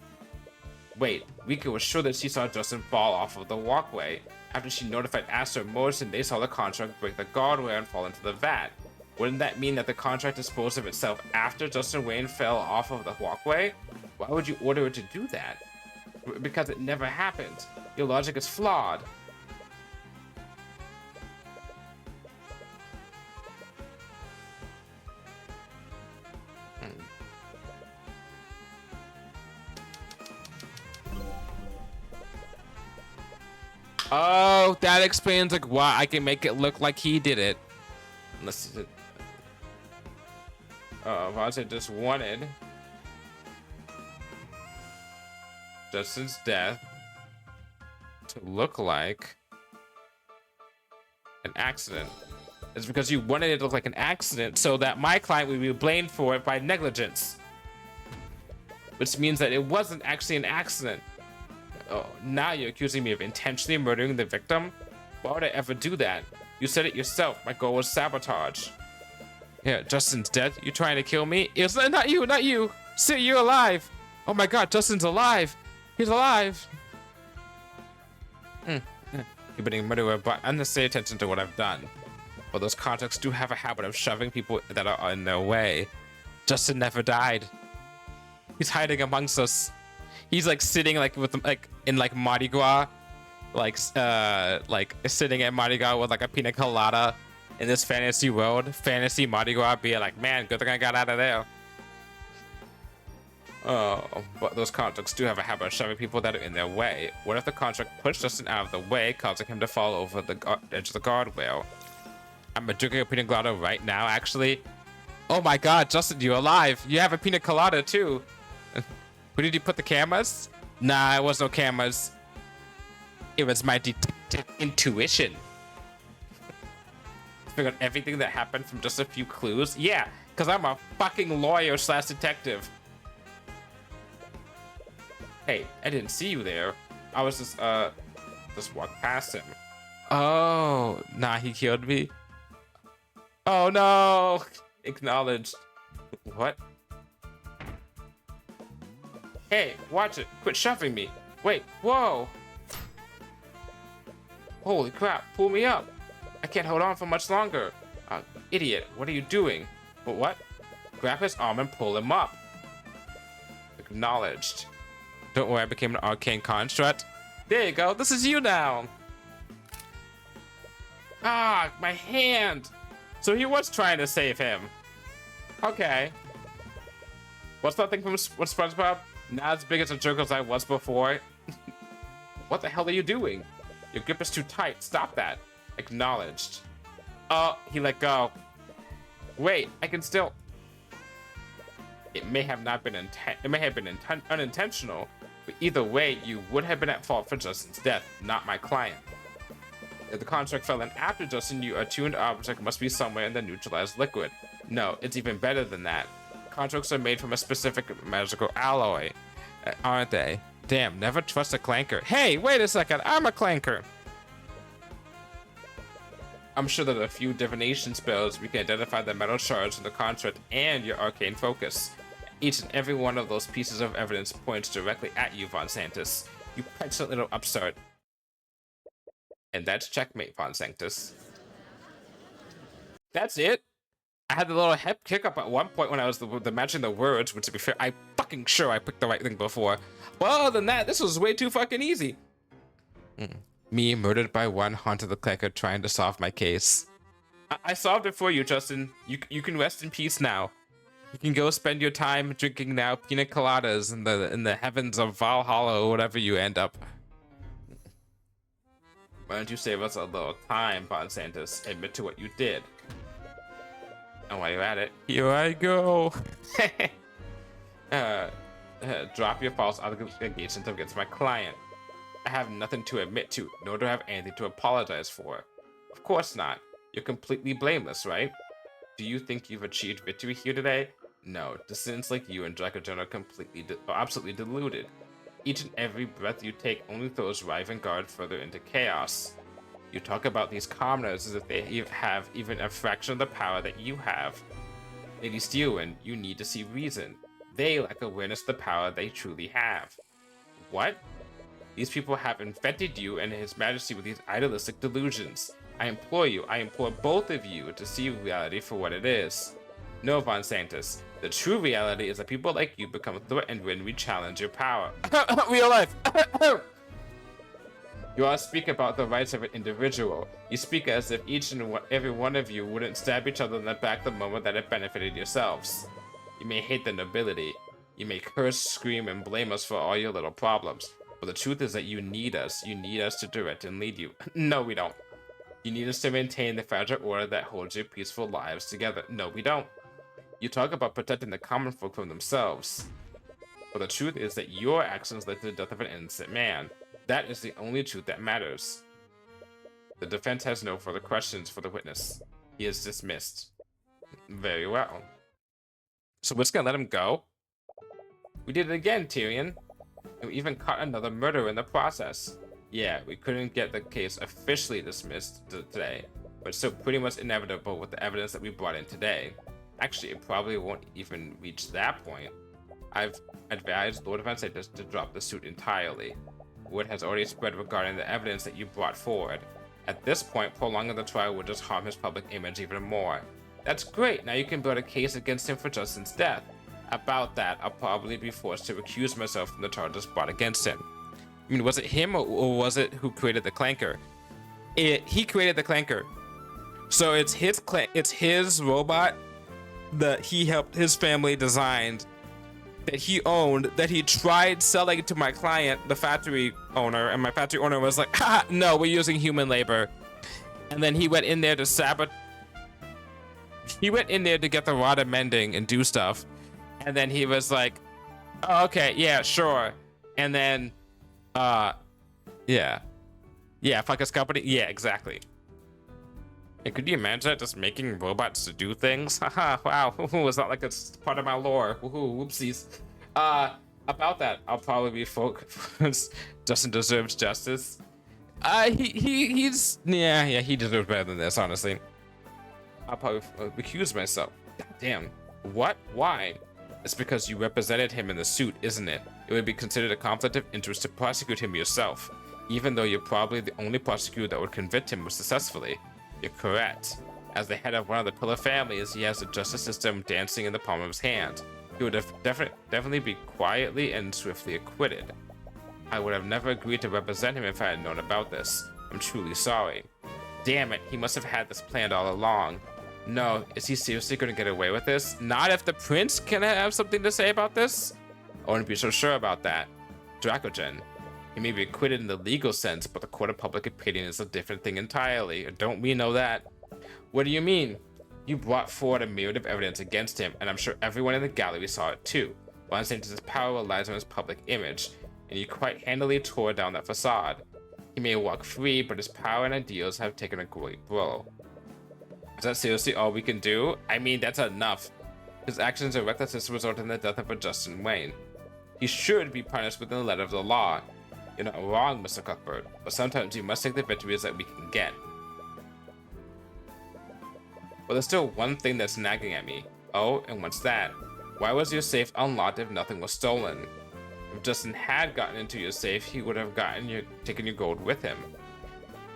Wait, Rika was sure that she saw Justin fall off of the walkway. After she notified Astor Morrison, they saw the contract break the guardrail and fall into the vat. Wouldn't that mean that the contract disposed of itself after Justin Wayne fell off of the walkway? Why would you order it to do that? Because it never happened. Your logic is flawed. Oh, that explains like why I can make it look like he did it. Let's see. Vontae just wanted Justin's death to look like an accident. It's because you wanted it to look like an accident so that my client would be blamed for it by negligence. Which means that it wasn't actually an accident. Oh, now you're accusing me of intentionally murdering the victim? Why would I ever do that? You said it yourself. My goal was sabotage. Yeah, Justin's dead. You trying to kill me? It's not you, not you. Sid, you're alive. Oh my god, Justin's alive. He's alive. You're being murderer, but unnecessary attention to what I've done. Well, those contracts do have a habit of shoving people that are in their way. Justin never died. He's hiding amongst us. He's like sitting like with like in like Mardi Gras, like sitting at Mardi Gras with like a pina colada in this fantasy world. Fantasy Mardi Gras being like, man, good thing I got out of there. Oh, but those contracts do have a habit of shoving people that are in their way. What if the contract pushed Justin out of the way, causing him to fall over the edge of the guardrail? I'm drinking a pina colada right now, actually. Oh my god, Justin, you're alive. You have a pina colada too. Who did you put the cameras? Nah, it was no cameras. It was my detective intuition. Figured everything that happened from just a few clues. Yeah, because I'm a fucking lawyer / detective. Hey, I didn't see you there. I was just walked past him. Oh, nah, he killed me. Oh no! Acknowledged. What? Hey, watch it. Quit shoving me. Wait, whoa. Holy crap, pull me up. I can't hold on for much longer. Idiot, what are you doing? But what? Grab his arm and pull him up. Acknowledged. Don't worry, I became an arcane construct. There you go, this is you now. Ah, my hand. So he was trying to save him. Okay. What's that thing from SpongeBob? Not as big as a jerk as I was before. What the hell are you doing? Your grip is too tight. Stop that. Acknowledged. Oh, he let go. Wait, I can still. It may have not been unintentional, but either way, you would have been at fault for Justin's death, not my client. If the contract fell in after Justin, your attuned object must be somewhere in the neutralized liquid. No, it's even better than that. Contracts are made from a specific magical alloy, aren't they? Damn, never trust a clanker. Hey, wait a second, I'm a clanker. I'm sure that a few divination spells we can identify the metal shards in the contract and your arcane focus. Each and every one of those pieces of evidence points directly at you, Von Sanctus. You petulant little upstart. And that's checkmate, Von Sanctus. That's it. I had the little hiccup at one point when I was matching the words, which to be fair, I'm fucking sure I picked the right thing before. Well, other than that, this was way too fucking easy. Me, murdered by one, haunted the clanker trying to solve my case. I solved it for you, Justin. You can rest in peace now. You can go spend your time drinking now pina coladas in the heavens of Valhalla or whatever you end up. Why don't you save us a little time, Von Santos? Admit to what you did. And while you're at it, here I go. Drop your false allegations against my client. I have nothing to admit to, nor do I have anything to apologize for. Of course not. You're completely blameless, right? Do you think you've achieved victory here today? No, descendants like you and Dracogen are absolutely deluded. Each and every breath you take only throws Riven Guard further into chaos. You talk about these commoners as if they have even a fraction of the power that you have. Lady Steelwind, you need to see reason. They lack awareness of the power they truly have. What? These people have infected you and His Majesty with these idealistic delusions. I implore both of you to see reality for what it is. No, Von Sanctus, the true reality is that people like you become threatened when we challenge your power. Real life. You all speak about the rights of an individual. You speak as if each and every one of you wouldn't stab each other in the back the moment that it benefited yourselves. You may hate the nobility. You may curse, scream, and blame us for all your little problems. But the truth is that you need us. You need us to direct and lead you. No, we don't. You need us to maintain the fragile order that holds your peaceful lives together. No, we don't. You talk about protecting the common folk from themselves. But the truth is that your actions led to the death of an innocent man. That is the only truth that matters. The defense has no further questions for the witness. He is dismissed. Very well. So we're just gonna let him go? We did it again, Tyrion. And we even caught another murder in the process. Yeah, we couldn't get the case officially dismissed today, but it's still pretty much inevitable with the evidence that we brought in today. Actually, it probably won't even reach that point. I've advised Lord Vansatus to drop the suit entirely. Word has already spread regarding the evidence that you brought forward. At this point, prolonging the trial would just harm his public image even more. That's great, now you can build a case against him for Justin's death. About that, I'll probably be forced to recuse myself from the charges brought against him. I mean, was it him or was it who created the clanker? He created the clanker. So it's his robot that he helped his family design, that he owned, that he tried selling to my client, the factory owner, and my factory owner was like, ha, no, we're using human labor. And then he went in there to sabotage. He went in there to get the rod of mending and do stuff. And then he was like, oh, okay, yeah, sure. And then yeah, fuck his company. Yeah, exactly. And could you imagine that, just making robots to do things? Haha, wow. It's not like it's part of my lore. Whoopsies. About that, I'll probably be focused. Justin deserves justice. He's he deserves better than this, honestly. I'll probably recuse myself. God damn. What? Why? It's because you represented him in the suit, isn't it? It would be considered a conflict of interest to prosecute him yourself, even though you're probably the only prosecutor that would convict him successfully. You're correct. As the head of one of the Pillar families, he has the justice system dancing in the palm of his hand. He would have definitely be quietly and swiftly acquitted. I would have never agreed to represent him if I had known about this. I'm truly sorry. Damn it, he must have had this planned all along. No, is he seriously going to get away with this? Not if the prince can have something to say about this? I wouldn't be so sure about that. Dracogen. He may be acquitted in the legal sense, but the court of public opinion is a different thing entirely. Don't we know that? What do you mean? You brought forward a myriad of evidence against him, and I'm sure everyone in the gallery saw it too. Vansatus' power relies on his public image, and you quite handily tore down that facade. He may walk free, but his power and ideals have taken a great blow. Is that seriously all we can do? I mean, that's enough. His actions and recklessness result in the death of a Justin Wayne. He should be punished within the letter of the law. You're not wrong, Mr. Cuthbert, but sometimes you must take the victories that we can get. But there's still one thing that's nagging at me. Oh, and what's that? Why was your safe unlocked if nothing was stolen? If Justin had gotten into your safe, he would have taken your gold with him.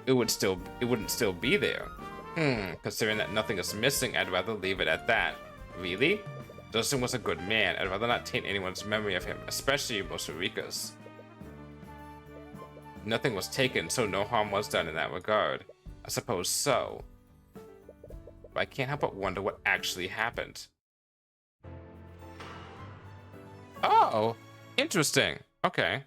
It wouldn't still be there. Considering that nothing is missing, I'd rather leave it at that. Really? Justin was a good man. I'd rather not taint anyone's memory of him, especially Mosarika's. Nothing was taken, so no harm was done in that regard. I suppose so. But I can't help but wonder what actually happened. Oh, interesting. Okay.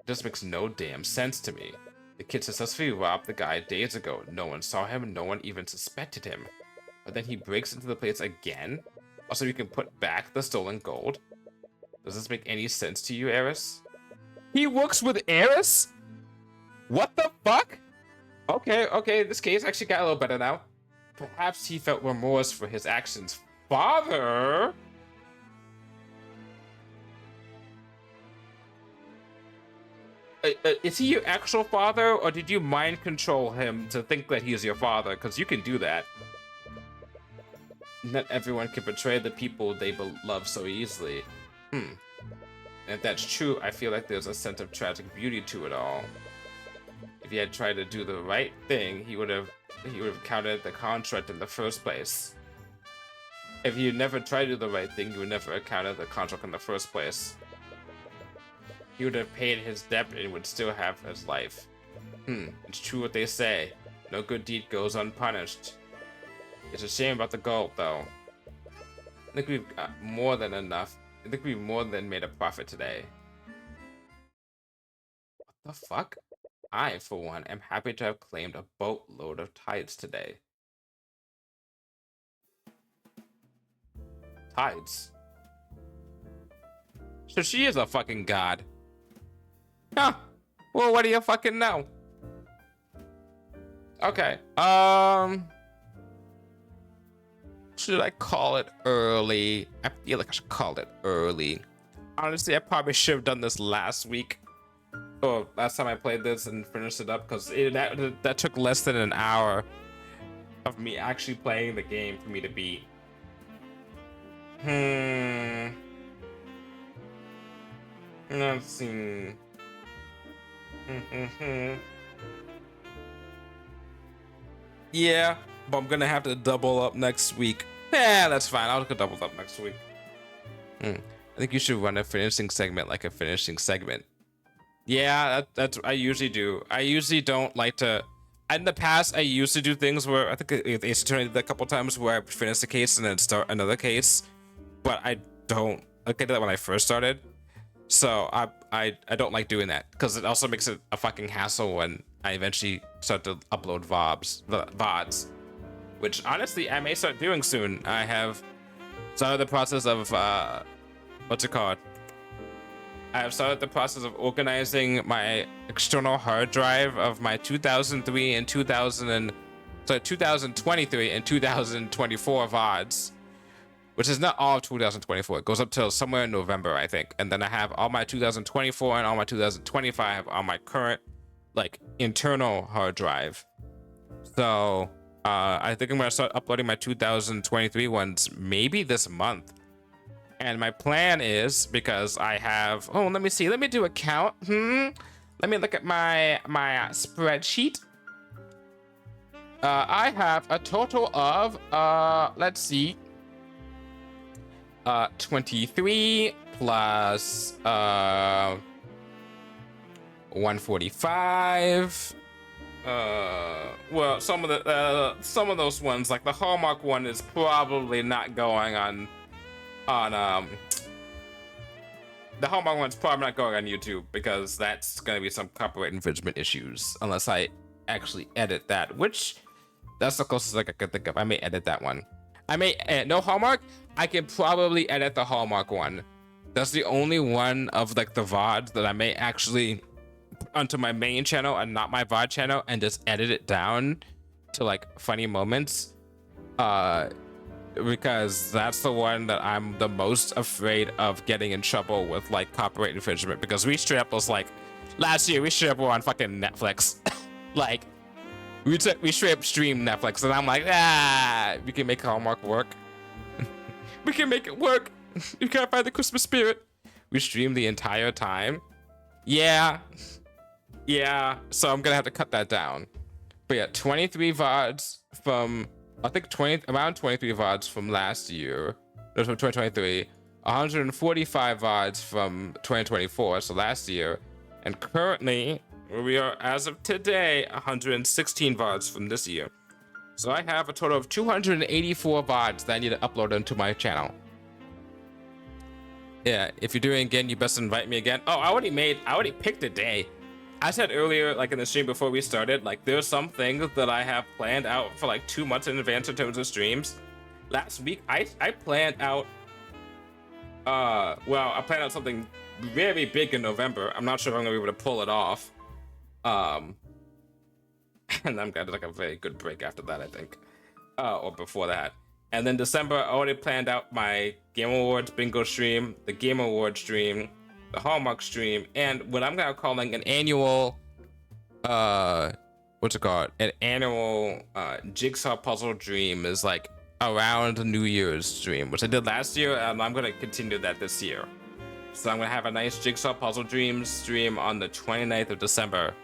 This makes no damn sense to me. The kid successfully robbed the guy days ago. No one saw him, no one even suspected him. But then he breaks into the place again? Also, you can put back the stolen gold? Does this make any sense to you, Eris? He works with Eris? What the fuck? Okay, this case actually got a little better now. Perhaps he felt remorse for his actions. Father? Is he your actual father, or did you mind control him to think that he's your father? Because you can do that. Not everyone can betray the people they love so easily. And if that's true, I feel like there's a sense of tragic beauty to it all. If he had tried to do the right thing, he would have counted the contract in the first place. If you never tried to do the right thing, you would never have counted the contract in the first place. He would have paid his debt and would still have his life. It's true what they say. No good deed goes unpunished. It's a shame about the gold, though. I think we've got more than enough. I think we more than made a profit today. What the fuck? I, for one, am happy to have claimed a boatload of tides today. Tides. So she is a fucking god. Huh. Well, what do you fucking know? Okay. Should I call it early? I feel like I should call it early. Honestly, I probably should have done this last week. Or last time I played this and finished it up, because that took less than an hour of me actually playing the game for me to beat. Let's see. Yeah, but I'm gonna have to double up next week. Yeah, that's fine. I'll double up next week. I think you should run a finishing segment like a finishing segment. Yeah, that's I usually do. I usually don't like to. In the past, I used to do things where I think Ace Attorney did that a couple times where I finish the case and then start another case, but I don't. I did that when I first started, so I don't like doing that because it also makes it a fucking hassle when I eventually start to upload VODs, which honestly I may start doing soon. I have started the process of what's it called? I have started the process of organizing my external hard drive of my 2023 and 2023 and 2024 VODs, which is not all of 2024. It goes up till somewhere in November, I think. And then I have all my 2024 and all my 2025 on my current, like, internal hard drive. So I think I'm gonna start uploading my 2023 ones maybe this month. And my plan is, because I have, let me see, let me do a count. Let me look at my spreadsheet. I have a total of, let's see, 23 plus 145. Well, some of those ones, like the Hallmark one, is probably not going on the Hallmark one's probably not going on YouTube because that's gonna be some copyright infringement issues unless I actually edit that, which that's the closest I could think of. I may edit that one. I may no Hallmark. I can probably edit the Hallmark one. That's the only one of like the VODs that I may actually put onto my main channel and not my VOD channel and just edit it down to like funny moments. Because that's the one that I'm the most afraid of getting in trouble with, like copyright infringement. Because we straight up was like, last year we straight up were on fucking Netflix. Like, we straight up streamed Netflix, and I'm like, we can make Hallmark work. We can make it work. You can't find the Christmas spirit. We streamed the entire time. Yeah. So I'm gonna have to cut that down. But yeah, 23 VODs from. I think around 23 VODs from last year, no, from 2023, 145 VODs from 2024, so last year, and currently we are, as of today, 116 VODs from this year. So I have a total of 284 VODs that I need to upload onto my channel. Yeah, if you're doing it again, you best invite me again. Oh, I already picked a day. I said earlier, like in the stream before we started, like there's some things that I have planned out for like 2 months in advance in terms of streams. Last week, I planned out, I planned out something very big in November. I'm not sure if I'm gonna be able to pull it off. And I'm gonna like a very good break after that, I think, or before that. And then December, I already planned out my Game Awards bingo stream, the Game Awards stream, the Hallmark stream, and what I'm now calling an annual, what's it called? An annual jigsaw puzzle dream is like around the New Year's stream, which I did last year, and I'm gonna continue that this year. So I'm gonna have a nice jigsaw puzzle dreams stream on the 29th of December,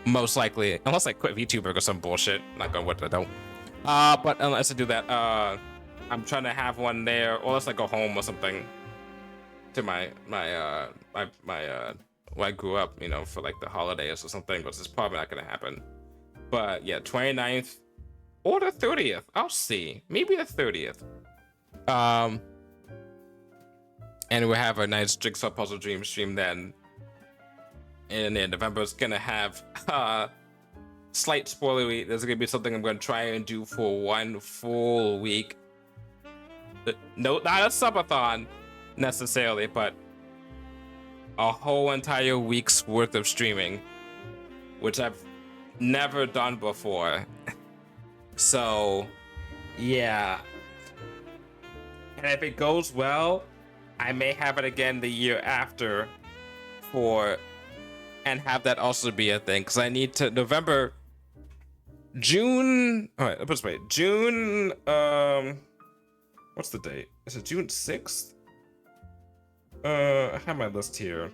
most likely, unless I quit VTuber or some bullshit. Not gonna what I don't. But unless I do that, I'm trying to have one there, or unless I go home or something. To my where I grew up, you know, for like the holidays or something, but it's probably not gonna happen. But yeah, 29th or the 30th, I'll see. Maybe the 30th. and we'll have a nice jigsaw puzzle dream stream then. And in November, it's gonna have slight spoilery. There's gonna be something I'm gonna try and do for 1 full week. No, not a subathon necessarily, but a whole entire week's worth of streaming, which I've never done before. So, yeah. And if it goes well, I may have it again the year after and have that also be a thing, because I need to June. All right, let's wait. June. What's the date? Is it June 6th? I have my list here.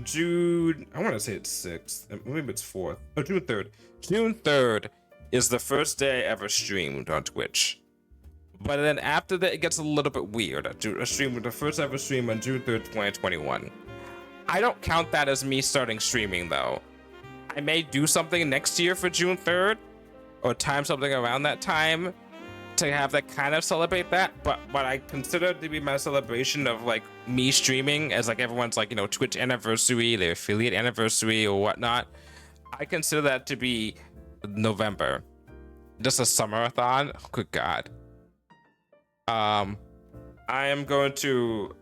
June. I want to say it's 6th. Maybe it's 4th. Oh, June 3rd. June 3rd is the first day I ever streamed on Twitch. But then after that, it gets a little bit weird. I streamed the first ever stream on June 3rd, 2021. I don't count that as me starting streaming, though. I may do something next year for June 3rd, or time something around that time to have that kind of celebrate that. But what I consider to be my celebration of like me streaming as like everyone's like, you know, Twitch anniversary, their affiliate anniversary or whatnot, I consider that to be November. Just a summerathon. Oh, good God. I am going to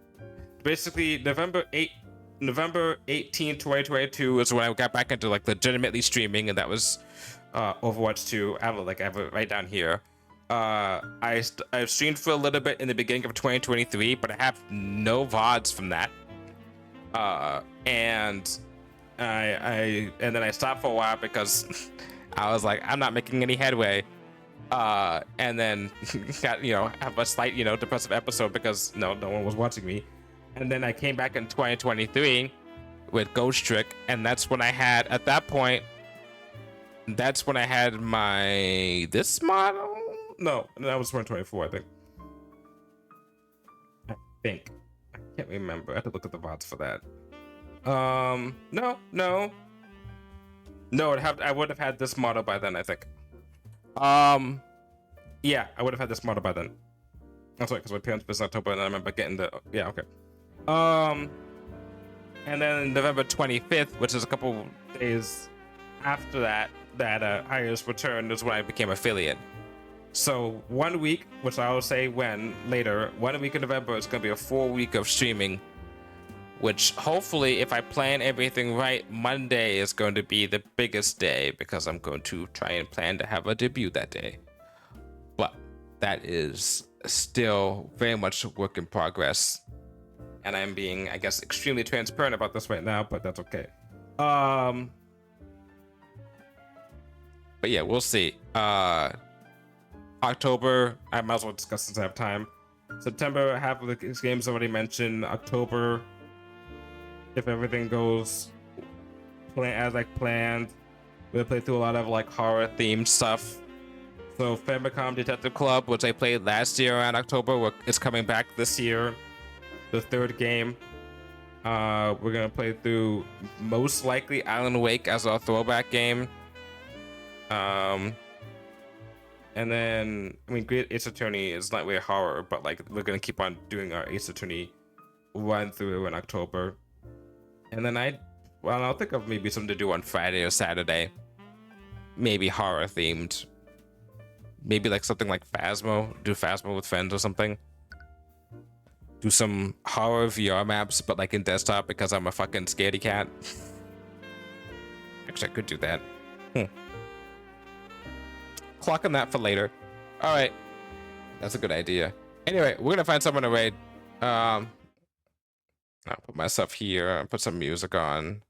basically November 18, 2022 is when I got back into like legitimately streaming, and that was Overwatch 2. I have it right down here. I've streamed for a little bit in the beginning of 2023, but I have no VODs from that. And then I stopped for a while because I was like, I'm not making any headway. And then got, have a slight, depressive episode because no one was watching me. And then I came back in 2023 with Ghost Trick, and that's when I had, at that point, that's when I had this model? No, that was 2024, I think. I can't remember. I have to look at the VODs for that. No, I would have had this model by then, I think. Yeah, I would have had this model by then. That's right, because my parents was in October, and I remember getting okay. And then November 25th, which is a couple days after that highest return is when I became affiliate. So 1 week, which I will say later, 1 week in November is going to be a full week of streaming, which hopefully, if I plan everything right, Monday is going to be the biggest day because I'm going to try and plan to have a debut that day. But that is still very much a work in progress. And I'm being, I guess, extremely transparent about this right now, but that's okay. But yeah, we'll see. October, I might as well discuss since I have time. September, half of the games already mentioned. October, if everything goes as I planned, we'll play through a lot of like horror themed stuff. So Famicom Detective Club, which I played last year around October, is coming back this year. The third game. We're gonna play through most likely Alan Wake as our throwback game. And then Great Ace Attorney is not really horror, but like we're gonna keep on doing our Ace Attorney run through in October. And then I'll think of maybe something to do on Friday or Saturday. Maybe horror themed. Maybe like something like Phasmo. Do Phasmo with friends or something. Do some horror VR maps, but like in desktop because I'm a fucking scaredy cat. Actually, I could do that. Clocking that for later. All right, that's a good idea. Anyway, we're gonna find someone to raid. I'll put myself here. Put some music on.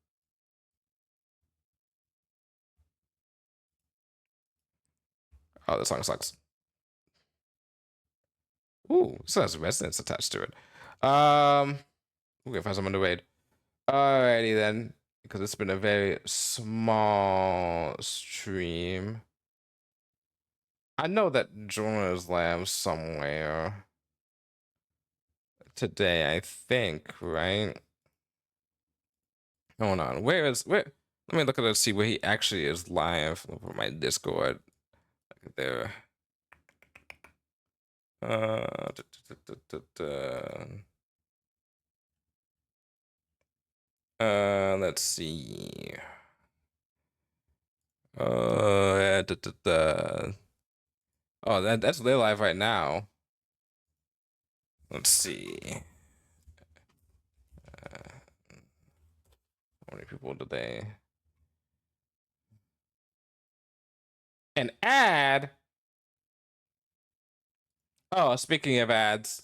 Oh, this song sucks. Ooh, this has resonance attached to it. We're gonna find someone to raid. Alrighty then, because it's been a very small stream. I know that Jonah is live somewhere today, I think, right? Hold on, where? Let me look at it, see where he actually is live for my Discord. Look there. Let's see. Oh, that's their live right now. Let's see. How many people did they? An ad. Oh, speaking of ads,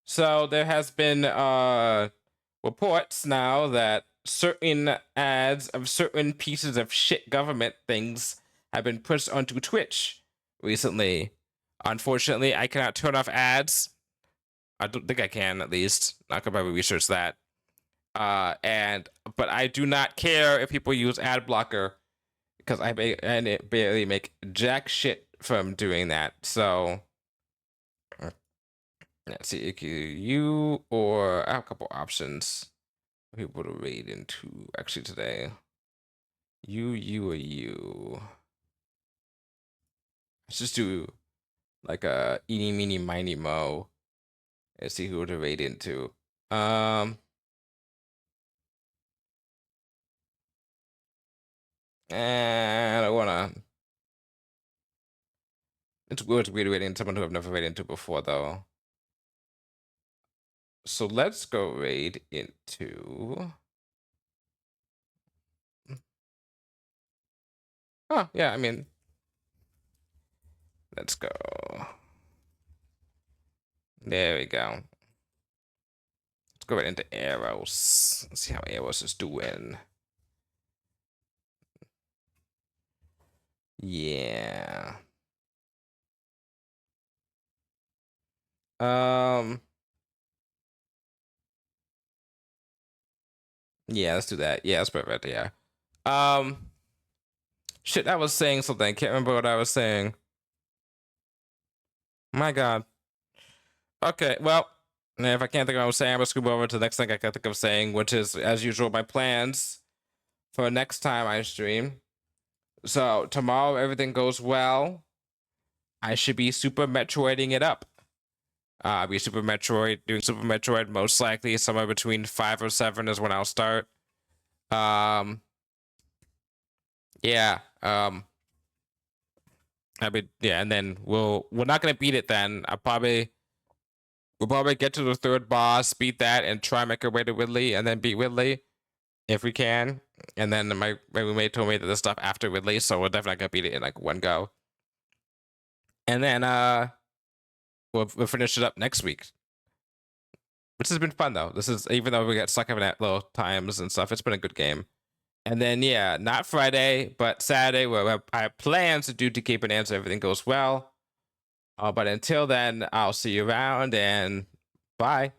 so there has been reports now that certain ads of certain pieces of shit government things have been pushed onto Twitch recently. Unfortunately, I cannot turn off ads. I don't think I can, at least. I could probably research that. But I do not care if people use ad blocker because it barely make jack shit from doing that. So let's see, you or I have a couple options for people to raid into actually today. You, or you. Let's just do like a eeny, meeny, miny, mo and see who to raid into. And I wanna. It's weird to be raiding someone who I've never raided into before, though. So let's go raid into. Oh, yeah, I mean, let's go. There we go. Let's go right into Arrows. Let's see how Arrows is doing. Yeah. Yeah, let's do that. Yeah, that's perfect. Yeah. Shit, I was saying something. Can't remember what I was saying. My God. Okay, well, if I can't think of what I was saying, I'm gonna scoop over to the next thing I can think of saying, which is, as usual, my plans for next time I stream. So tomorrow, everything goes well. I should be Super Metroiding it up. I'll be doing Super Metroid most likely somewhere between 5 or 7 is when I'll start. Yeah. I mean, yeah, and then we're not gonna beat it then. We'll probably get to the 3rd boss, beat that, and try make our way to Ridley, and then beat Ridley if we can. And then my roommate told me that the stuff after Ridley, so we're definitely gonna beat it in like one go. And then we'll finish it up next week, which has been fun though. This is, even though we got stuck having at low times and stuff, it's been a good game. And then yeah, not Friday, but Saturday, where I have plans to do DK Bonanza. Everything goes well. But until then, I'll see you around, and bye.